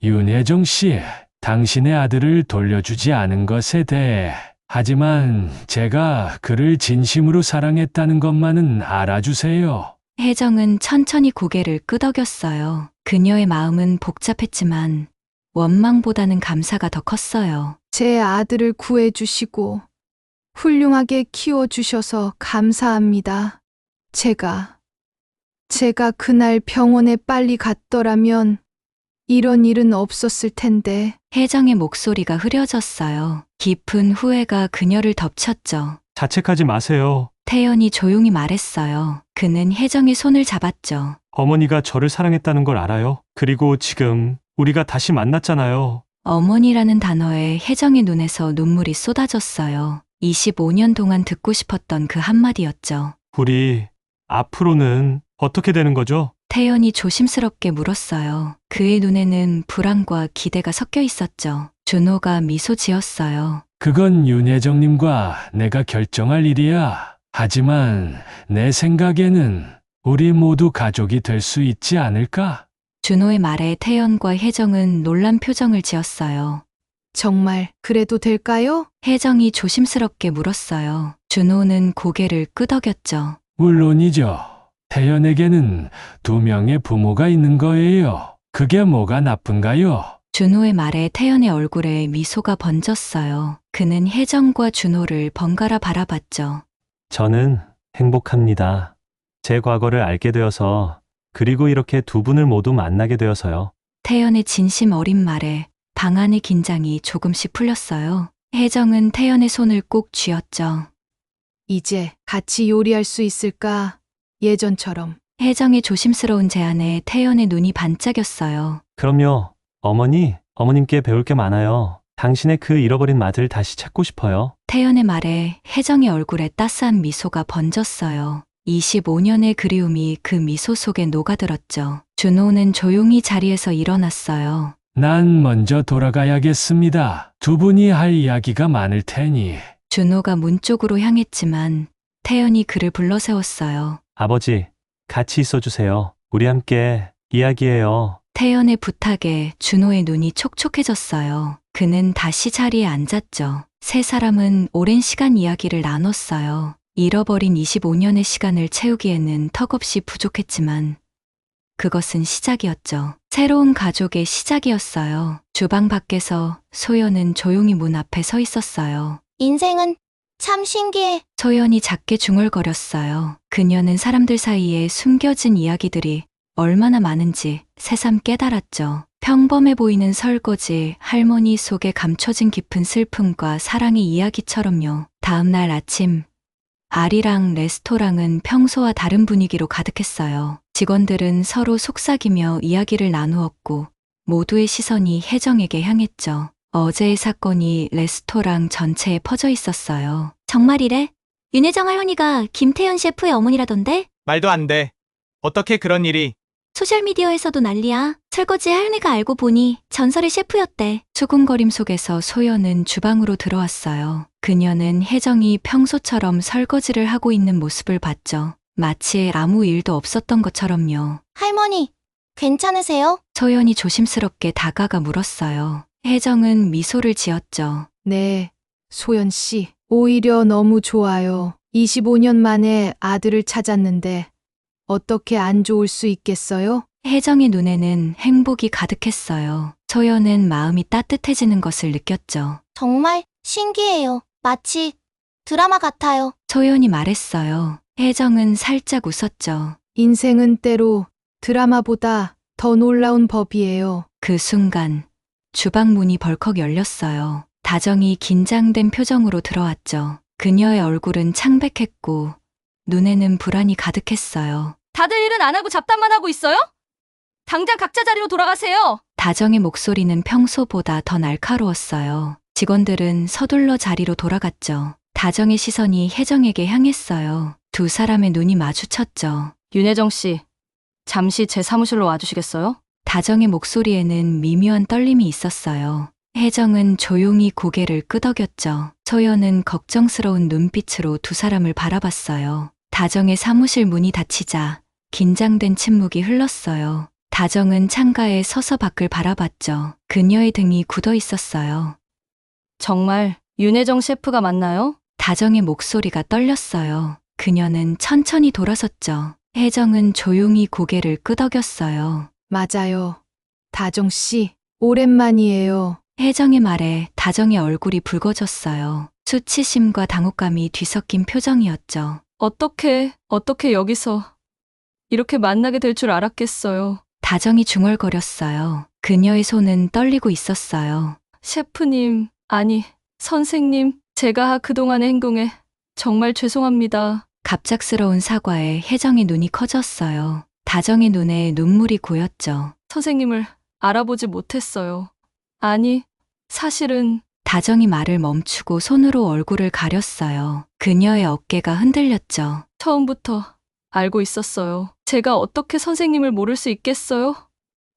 윤혜정 씨, 당신의 아들을 돌려주지 않은 것에 대해. 하지만 제가 그를 진심으로 사랑했다는 것만은 알아주세요. 혜정은 천천히 고개를 끄덕였어요. 그녀의 마음은 복잡했지만 원망보다는 감사가 더 컸어요. 제 아들을 구해주시고 훌륭하게 키워주셔서 감사합니다. 제가 그날 병원에 빨리 갔더라면 이런 일은 없었을 텐데. 혜정의 목소리가 흐려졌어요. 깊은 후회가 그녀를 덮쳤죠. 자책하지 마세요. 태연이 조용히 말했어요. 그는 혜정의 손을 잡았죠. 어머니가 저를 사랑했다는 걸 알아요. 그리고 지금 우리가 다시 만났잖아요. 어머니라는 단어에 혜정의 눈에서 눈물이 쏟아졌어요. 25년 동안 듣고 싶었던 그 한마디였죠. 우리 앞으로는 어떻게 되는 거죠? 태연이 조심스럽게 물었어요. 그의 눈에는 불안과 기대가 섞여 있었죠. 준호가 미소 지었어요. 그건 윤혜정님과 내가 결정할 일이야. 하지만 내 생각에는 우리 모두 가족이 될 수 있지 않을까? 준호의 말에 태연과 혜정은 놀란 표정을 지었어요. 정말 그래도 될까요? 혜정이 조심스럽게 물었어요. 준호는 고개를 끄덕였죠. 물론이죠. 태연에게는 2명의 부모가 있는 거예요. 그게 뭐가 나쁜가요? 준호의 말에 태연의 얼굴에 미소가 번졌어요. 그는 혜정과 준호를 번갈아 바라봤죠. 저는 행복합니다. 제 과거를 알게 되어서, 그리고 이렇게 두 분을 모두 만나게 되어서요. 태연의 진심 어린 말에 방 안의 긴장이 조금씩 풀렸어요. 혜정은 태연의 손을 꼭 쥐었죠. 이제 같이 요리할 수 있을까? 예전처럼. 혜정의 조심스러운 제안에 태연의 눈이 반짝였어요. 그럼요. 어머님께 배울 게 많아요. 당신의 그 잃어버린 맛을 다시 찾고 싶어요. 태연의 말에 혜정의 얼굴에 따스한 미소가 번졌어요. 25년의 그리움이 그 미소 속에 녹아들었죠. 준호는 조용히 자리에서 일어났어요. 난 먼저 돌아가야겠습니다. 두 분이 할 이야기가 많을 테니. 준호가 문 쪽으로 향했지만 태연이 그를 불러세웠어요. 아버지, 같이 있어주세요. 우리 함께 이야기해요. 태연의 부탁에 준호의 눈이 촉촉해졌어요. 그는 다시 자리에 앉았죠. 세 사람은 오랜 시간 이야기를 나눴어요. 잃어버린 25년의 시간을 채우기에는 턱없이 부족했지만 그것은 시작이었죠. 새로운 가족의 시작이었어요. 주방 밖에서 소연은 조용히 문 앞에 서 있었어요. 인생은 참 신기해. 소연이 작게 중얼거렸어요. 그녀는 사람들 사이에 숨겨진 이야기들이 얼마나 많은지 새삼 깨달았죠. 평범해 보이는 설거지, 할머니 속에 감춰진 깊은 슬픔과 사랑의 이야기처럼요. 다음날 아침, 아리랑 레스토랑은 평소와 다른 분위기로 가득했어요. 직원들은 서로 속삭이며 이야기를 나누었고 모두의 시선이 혜정에게 향했죠. 어제의 사건이 레스토랑 전체에 퍼져 있었어요. 정말이래? 윤혜정 할머니가 김태현 셰프의 어머니라던데? 말도 안 돼. 어떻게 그런 일이? 소셜미디어에서도 난리야. 설거지 할머니가 알고 보니 전설의 셰프였대. 수군거림 속에서 소연은 주방으로 들어왔어요. 그녀는 혜정이 평소처럼 설거지를 하고 있는 모습을 봤죠. 마치 아무 일도 없었던 것처럼요. 할머니, 괜찮으세요? 소연이 조심스럽게 다가가 물었어요. 혜정은 미소를 지었죠. 네, 소연 씨. 오히려 너무 좋아요. 25년 만에 아들을 찾았는데 어떻게 안 좋을 수 있겠어요? 혜정의 눈에는 행복이 가득했어요. 소연은 마음이 따뜻해지는 것을 느꼈죠. 정말 신기해요. 마치 드라마 같아요. 소연이 말했어요. 혜정은 살짝 웃었죠. 인생은 때로 드라마보다 더 놀라운 법이에요. 그 순간 주방 문이 벌컥 열렸어요. 다정이 긴장된 표정으로 들어왔죠. 그녀의 얼굴은 창백했고 눈에는 불안이 가득했어요. 다들 일은 안 하고 잡담만 하고 있어요? 당장 각자 자리로 돌아가세요. 다정의 목소리는 평소보다 더 날카로웠어요. 직원들은 서둘러 자리로 돌아갔죠. 다정의 시선이 혜정에게 향했어요. 두 사람의 눈이 마주쳤죠. 윤혜정 씨, 잠시 제 사무실로 와주시겠어요? 다정의 목소리에는 미묘한 떨림이 있었어요. 혜정은 조용히 고개를 끄덕였죠. 소연은 걱정스러운 눈빛으로 두 사람을 바라봤어요. 다정의 사무실 문이 닫히자 긴장된 침묵이 흘렀어요. 다정은 창가에 서서 밖을 바라봤죠. 그녀의 등이 굳어 있었어요. 정말 윤혜정 셰프가 맞나요? 다정의 목소리가 떨렸어요. 그녀는 천천히 돌아섰죠. 혜정은 조용히 고개를 끄덕였어요. 맞아요. 다정 씨, 오랜만이에요. 혜정의 말에 다정의 얼굴이 붉어졌어요. 수치심과 당혹감이 뒤섞인 표정이었죠. 어떻게 여기서 이렇게 만나게 될 줄 알았겠어요. 다정이 중얼거렸어요. 그녀의 손은 떨리고 있었어요. 셰프님, 아니, 선생님, 제가 그동안의 행동에 정말 죄송합니다. 갑작스러운 사과에 혜정의 눈이 커졌어요. 다정의 눈에 눈물이 고였죠. 선생님을 알아보지 못했어요. 아니, 사실은 다정이 말을 멈추고 손으로 얼굴을 가렸어요. 그녀의 어깨가 흔들렸죠. 처음부터 알고 있었어요. 제가 어떻게 선생님을 모를 수 있겠어요?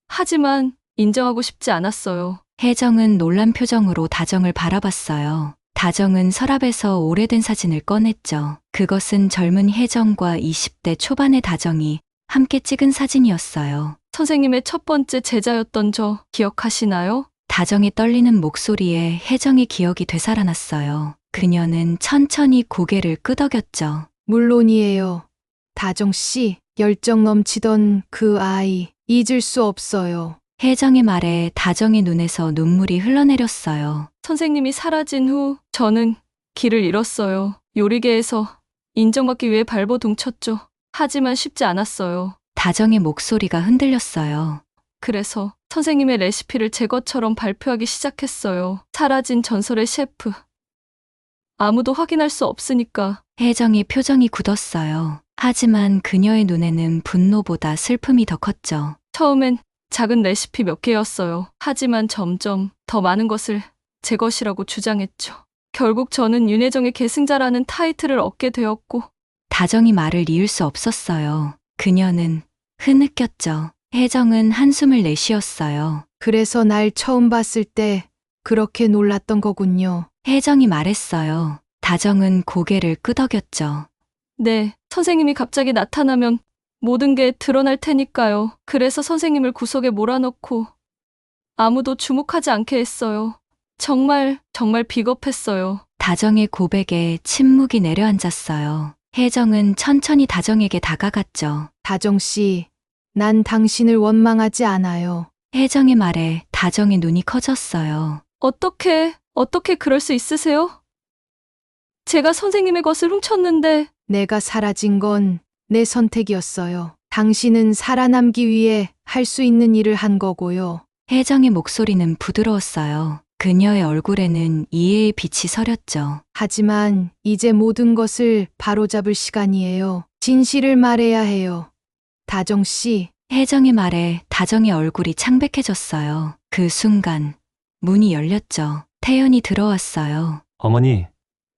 하지만 인정하고 싶지 않았어요. 혜정은 놀란 표정으로 다정을 바라봤어요. 다정은 서랍에서 오래된 사진을 꺼냈죠. 그것은 젊은 혜정과 20대 초반의 다정이 함께 찍은 사진이었어요. 선생님의 첫 번째 제자였던 저 기억하시나요? 다정의 떨리는 목소리에 혜정의 기억이 되살아났어요. 그녀는 천천히 고개를 끄덕였죠. 물론이에요. 다정 씨, 열정 넘치던 그 아이, 잊을 수 없어요. 혜정의 말에 다정의 눈에서 눈물이 흘러내렸어요. 선생님이 사라진 후 저는 길을 잃었어요. 요리계에서 인정받기 위해 발버둥쳤죠. 하지만 쉽지 않았어요. 다정의 목소리가 흔들렸어요. 그래서 선생님의 레시피를 제 것처럼 발표하기 시작했어요. 사라진 전설의 셰프. 아무도 확인할 수 없으니까. 혜정의 표정이 굳었어요. 하지만 그녀의 눈에는 분노보다 슬픔이 더 컸죠. 처음엔 작은 레시피 몇 개였어요. 하지만 점점 더 많은 것을 제 것이라고 주장했죠. 결국 저는 윤혜정의 계승자라는 타이틀을 얻게 되었고. 다정이 말을 이을 수 없었어요. 그녀는 흐느꼈죠. 혜정은 한숨을 내쉬었어요. 그래서 날 처음 봤을 때 그렇게 놀랐던 거군요. 혜정이 말했어요. 다정은 고개를 끄덕였죠. 네, 선생님이 갑자기 나타나면 모든 게 드러날 테니까요. 그래서 선생님을 구석에 몰아넣고 아무도 주목하지 않게 했어요. 정말 비겁했어요. 다정의 고백에 침묵이 내려앉았어요. 혜정은 천천히 다정에게 다가갔죠. 다정 씨, 난 당신을 원망하지 않아요. 혜정의 말에 다정의 눈이 커졌어요. 어떻게 그럴 수 있으세요? 제가 선생님의 것을 훔쳤는데. 내가 사라진 건 내 선택이었어요. 당신은 살아남기 위해 할 수 있는 일을 한 거고요. 혜정의 목소리는 부드러웠어요. 그녀의 얼굴에는 이해의 빛이 서렸죠. 하지만 이제 모든 것을 바로잡을 시간이에요. 진실을 말해야 해요. 다정 씨, 혜정의 말에 다정의 얼굴이 창백해졌어요. 그 순간 문이 열렸죠. 태연이 들어왔어요. 어머니,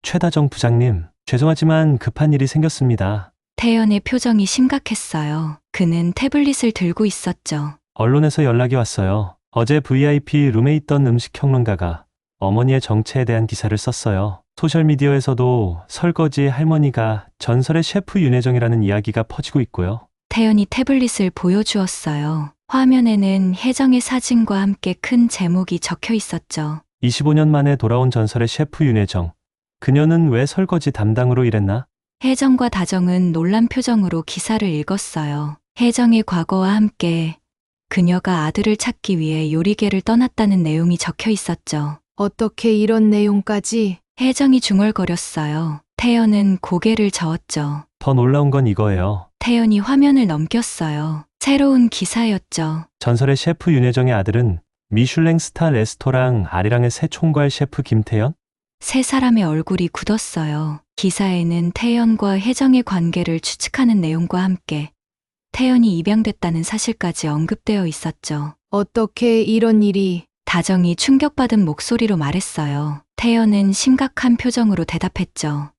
최다정 부장님, 죄송하지만 급한 일이 생겼습니다. 태연의 표정이 심각했어요. 그는 태블릿을 들고 있었죠. 언론에서 연락이 왔어요. 어제 VIP 룸에 있던 음식 평론가가 어머니의 정체에 대한 기사를 썼어요. 소셜미디어에서도 설거지 할머니가 전설의 셰프 윤혜정이라는 이야기가 퍼지고 있고요. 태연이 태블릿을 보여주었어요. 화면에는 혜정의 사진과 함께 큰 제목이 적혀 있었죠. 25년 만에 돌아온 전설의 셰프 윤혜정. 그녀는 왜 설거지 담당으로 일했나? 혜정과 다정은 놀란 표정으로 기사를 읽었어요. 혜정의 과거와 함께 그녀가 아들을 찾기 위해 요리계를 떠났다는 내용이 적혀 있었죠. 어떻게 이런 내용까지? 혜정이 중얼거렸어요. 태연은 고개를 저었죠. 더 놀라운 건 이거예요. 태연이 화면을 넘겼어요. 새로운 기사였죠. 전설의 셰프 윤혜정의 아들은 미슐랭 스타 레스토랑 아리랑의 새 총괄 셰프 김태연? 세 사람의 얼굴이 굳었어요. 기사에는 태연과 혜정의 관계를 추측하는 내용과 함께 태연이 입양됐다는 사실까지 언급되어 있었죠. 어떻게 이런 일이? 다정이 충격받은 목소리로 말했어요. 태연은 심각한 표정으로 대답했죠.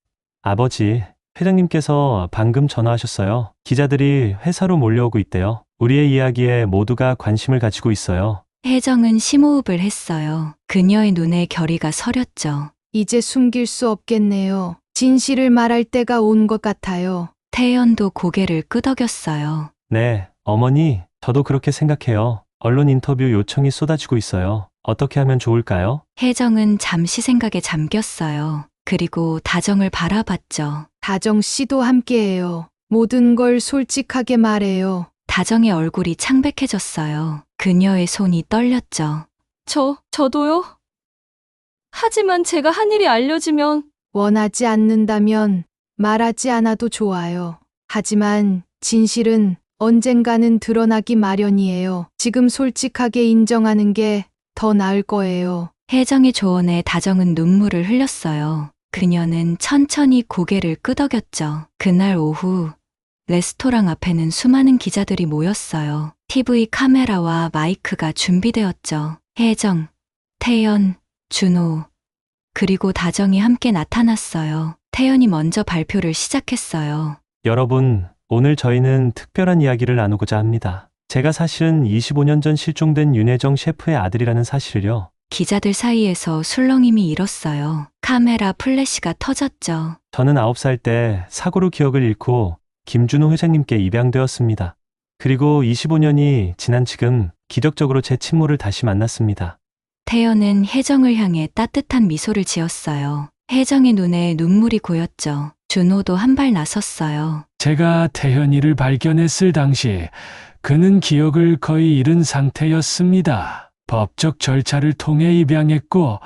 아버지, 회장님께서 방금 전화하셨어요. 기자들이 회사로 몰려오고 있대요. 우리의 이야기에 모두가 관심을 가지고 있어요. 혜정은 심호흡을 했어요. 그녀의 눈에 결의가 서렸죠. 이제 숨길 수 없겠네요. 진실을 말할 때가 온 것 같아요. 태연도 고개를 끄덕였어요. 네, 어머니, 저도 그렇게 생각해요. 언론 인터뷰 요청이 쏟아지고 있어요. 어떻게 하면 좋을까요? 혜정은 잠시 생각에 잠겼어요. 그리고 다정을 바라봤죠. 다정 씨도 함께해요. 모든 걸 솔직하게 말해요. 다정의 얼굴이 창백해졌어요. 그녀의 손이 떨렸죠. 저도요? 하지만 제가 한 일이 알려지면 원하지 않는다면 말하지 않아도 좋아요. 하지만 진실은 언젠가는 드러나기 마련이에요. 지금 솔직하게 인정하는 게 더 나을 거예요. 혜정의 조언에 다정은 눈물을 흘렸어요. 그녀는 천천히 고개를 끄덕였죠. 그날 오후 레스토랑 앞에는 수많은 기자들이 모였어요. TV 카메라와 마이크가 준비되었죠. 혜정, 태연, 준호, 그리고 다정이 함께 나타났어요. 태연이 먼저 발표를 시작했어요. 여러분, 오늘 저희는 특별한 이야기를 나누고자 합니다. 제가 사실은 25년 전 실종된 윤혜정 셰프의 아들이라는 사실을요. 기자들 사이에서 술렁임이 일었어요. 카메라 플래시가 터졌죠. 저는 9살 때 사고로 기억을 잃고 김준호 회장님께 입양되었습니다. 그리고 25년이 지난 지금 기적적으로 제 친모를 다시 만났습니다. 태연은 혜정을 향해 따뜻한 미소를 지었어요. 혜정의 눈에 눈물이 고였죠. 준호도 한 발 나섰어요. 제가 태현이를 발견했을 당시 그는 기억을 거의 잃은 상태였습니다. 법적 절차를 통해 입양했고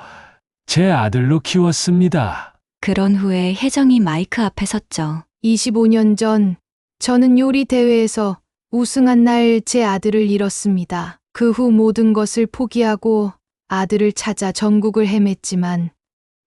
제 아들로 키웠습니다. 그런 후에 혜정이 마이크 앞에 섰죠. 25년 전 저는 요리 대회에서 우승한 날 제 아들을 잃었습니다. 그 후 모든 것을 포기하고 아들을 찾아 전국을 헤맸지만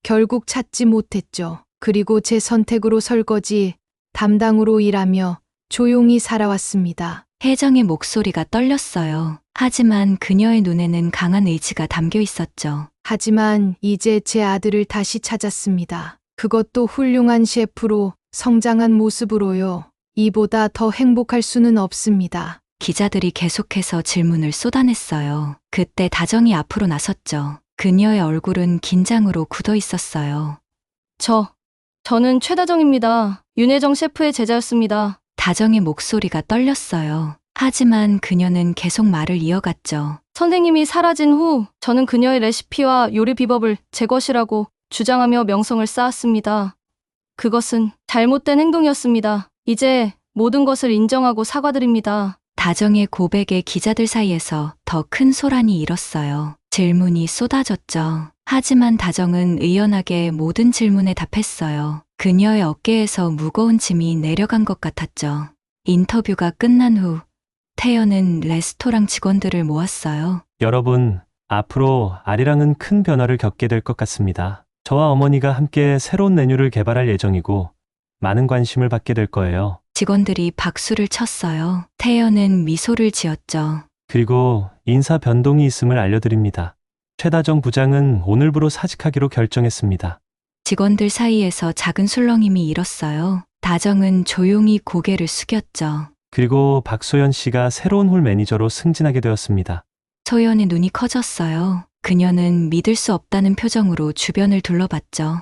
결국 찾지 못했죠. 그리고 제 선택으로 설거지 담당으로 일하며 조용히 살아왔습니다. 혜정의 목소리가 떨렸어요. 하지만 그녀의 눈에는 강한 의지가 담겨 있었죠. 하지만 이제 제 아들을 다시 찾았습니다. 그것도 훌륭한 셰프로 성장한 모습으로요. 이보다 더 행복할 수는 없습니다. 기자들이 계속해서 질문을 쏟아냈어요. 그때 다정이 앞으로 나섰죠. 그녀의 얼굴은 긴장으로 굳어 있었어요. 저는 최다정입니다. 윤혜정 셰프의 제자였습니다. 다정의 목소리가 떨렸어요. 하지만 그녀는 계속 말을 이어갔죠. 선생님이 사라진 후 저는 그녀의 레시피와 요리 비법을 제 것이라고 주장하며 명성을 쌓았습니다. 그것은 잘못된 행동이었습니다. 이제 모든 것을 인정하고 사과드립니다. 다정의 고백에 기자들 사이에서 더 큰 소란이 일었어요. 질문이 쏟아졌죠. 하지만 다정은 의연하게 모든 질문에 답했어요. 그녀의 어깨에서 무거운 짐이 내려간 것 같았죠. 인터뷰가 끝난 후 태연은 레스토랑 직원들을 모았어요. 여러분, 앞으로 아리랑은 큰 변화를 겪게 될 것 같습니다. 저와 어머니가 함께 새로운 메뉴를 개발할 예정이고 많은 관심을 받게 될 거예요. 직원들이 박수를 쳤어요. 태연은 미소를 지었죠. 그리고 인사 변동이 있음을 알려드립니다. 최다정 부장은 오늘부로 사직하기로 결정했습니다. 직원들 사이에서 작은 술렁임이 일었어요. 다정은 조용히 고개를 숙였죠. 그리고 박소연 씨가 새로운 홀 매니저로 승진하게 되었습니다. 소연의 눈이 커졌어요. 그녀는 믿을 수 없다는 표정으로 주변을 둘러봤죠.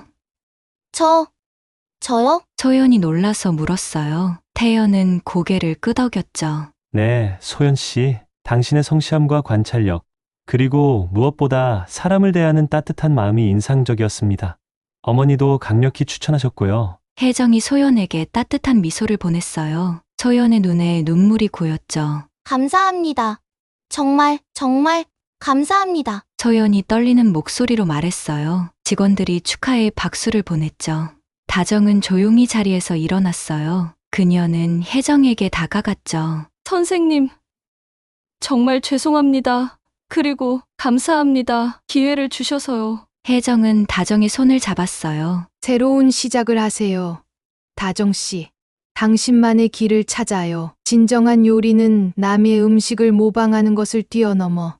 저요? 소연이 놀라서 물었어요. 태연은 고개를 끄덕였죠. 네, 소연 씨. 당신의 성실함과 관찰력, 그리고 무엇보다 사람을 대하는 따뜻한 마음이 인상적이었습니다. 어머니도 강력히 추천하셨고요. 혜정이 소연에게 따뜻한 미소를 보냈어요. 소연의 눈에 눈물이 고였죠. 감사합니다. 정말 감사합니다. 소연이 떨리는 목소리로 말했어요. 직원들이 축하의 박수를 보냈죠. 다정은 조용히 자리에서 일어났어요. 그녀는 혜정에게 다가갔죠. 선생님, 정말 죄송합니다. 그리고 감사합니다. 기회를 주셔서요. 혜정은 다정의 손을 잡았어요. 새로운 시작을 하세요. 다정 씨, 당신만의 길을 찾아요. 진정한 요리는 남의 음식을 모방하는 것을 뛰어넘어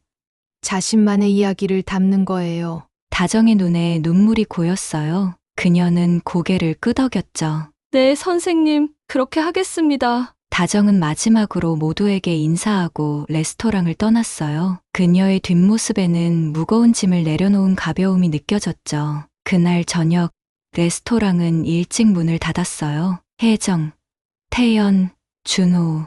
자신만의 이야기를 담는 거예요. 다정의 눈에 눈물이 고였어요. 그녀는 고개를 끄덕였죠. 네, 선생님. 그렇게 하겠습니다. 다정은 마지막으로 모두에게 인사하고 레스토랑을 떠났어요. 그녀의 뒷모습에는 무거운 짐을 내려놓은 가벼움이 느껴졌죠. 그날 저녁, 레스토랑은 일찍 문을 닫았어요. 혜정, 태연, 준호,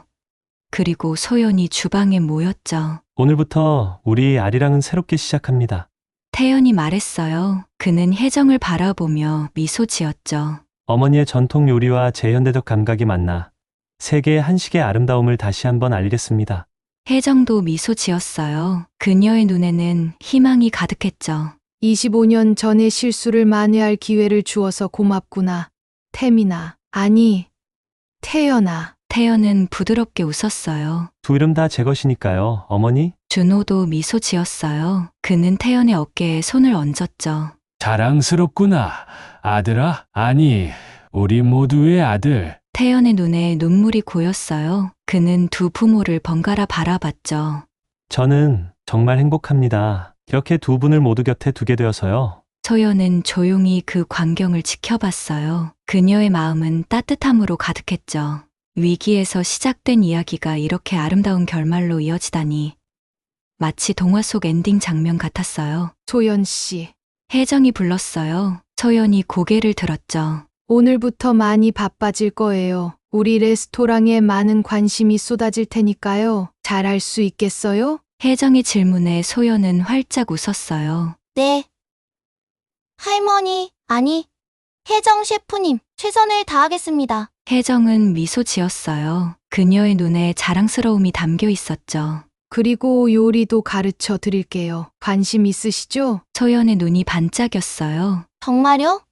그리고 소연이 주방에 모였죠. 오늘부터 우리 아리랑은 새롭게 시작합니다. 태연이 말했어요. 그는 혜정을 바라보며 미소 지었죠. 어머니의 전통 요리와 제 현대적 감각이 만나 세계의 한식의 아름다움을 다시 한번 알리겠습니다. 혜정도 미소 지었어요. 그녀의 눈에는 희망이 가득했죠. 25년 전의 실수를 만회할 기회를 주어서 고맙구나. 태민아, 아니, 태연아. 태연은 부드럽게 웃었어요. 두 이름 다 제 것이니까요, 어머니. 준호도 미소 지었어요. 그는 태연의 어깨에 손을 얹었죠. 자랑스럽구나, 아들아. 아니, 우리 모두의 아들. 태연의 눈에 눈물이 고였어요. 그는 두 부모를 번갈아 바라봤죠. 저는 정말 행복합니다. 이렇게 두 분을 모두 곁에 두게 되어서요. 소연은 조용히 그 광경을 지켜봤어요. 그녀의 마음은 따뜻함으로 가득했죠. 위기에서 시작된 이야기가 이렇게 아름다운 결말로 이어지다니. 마치 동화 속 엔딩 장면 같았어요. 소연 씨. 혜정이 불렀어요. 소연이 고개를 들었죠. 오늘부터 많이 바빠질 거예요. 우리 레스토랑에 많은 관심이 쏟아질 테니까요. 잘할 수 있겠어요? 혜정의 질문에 소연은 활짝 웃었어요. 네. 할머니, 아니, 혜정 셰프님, 최선을 다하겠습니다. 혜정은 미소 지었어요. 그녀의 눈에 자랑스러움이 담겨 있었죠. 그리고 요리도 가르쳐 드릴게요. 관심 있으시죠? 소연의 눈이 반짝였어요. 정말요?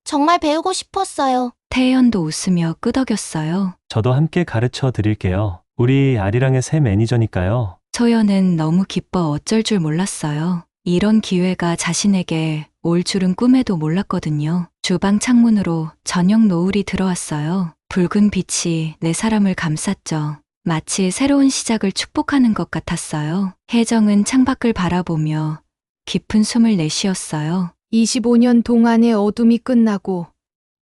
정말 배우고 싶었어요. 태연도 웃으며 끄덕였어요. 저도 함께 가르쳐 드릴게요. 우리 아리랑의 새 매니저니까요. 소연은 너무 기뻐 어쩔 줄 몰랐어요. 이런 기회가 자신에게 올 줄은 꿈에도 몰랐거든요. 주방 창문으로 저녁 노을이 들어왔어요. 붉은 빛이 네 사람을 감쌌죠. 마치 새로운 시작을 축복하는 것 같았어요. 혜정은 창밖을 바라보며 깊은 숨을 내쉬었어요. 25년 동안의 어둠이 끝나고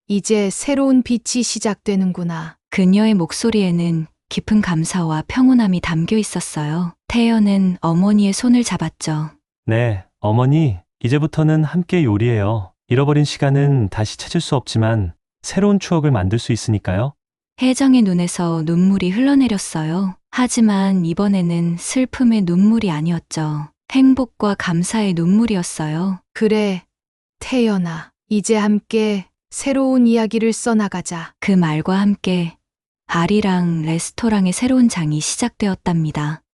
이제 새로운 빛이 시작되는구나. 그녀의 목소리에는 깊은 감사와 평온함이 담겨 있었어요. 태연은 어머니의 손을 잡았죠. 네, 어머니, 이제부터는 함께 요리해요. 잃어버린 시간은 다시 찾을 수 없지만 새로운 추억을 만들 수 있으니까요. 혜정의 눈에서 눈물이 흘러내렸어요. 하지만 이번에는 슬픔의 눈물이 아니었죠. 행복과 감사의 눈물이었어요. 그래, 태연아. 이제 함께 새로운 이야기를 써나가자. 그 말과 함께 아리랑 레스토랑의 새로운 장이 시작되었답니다.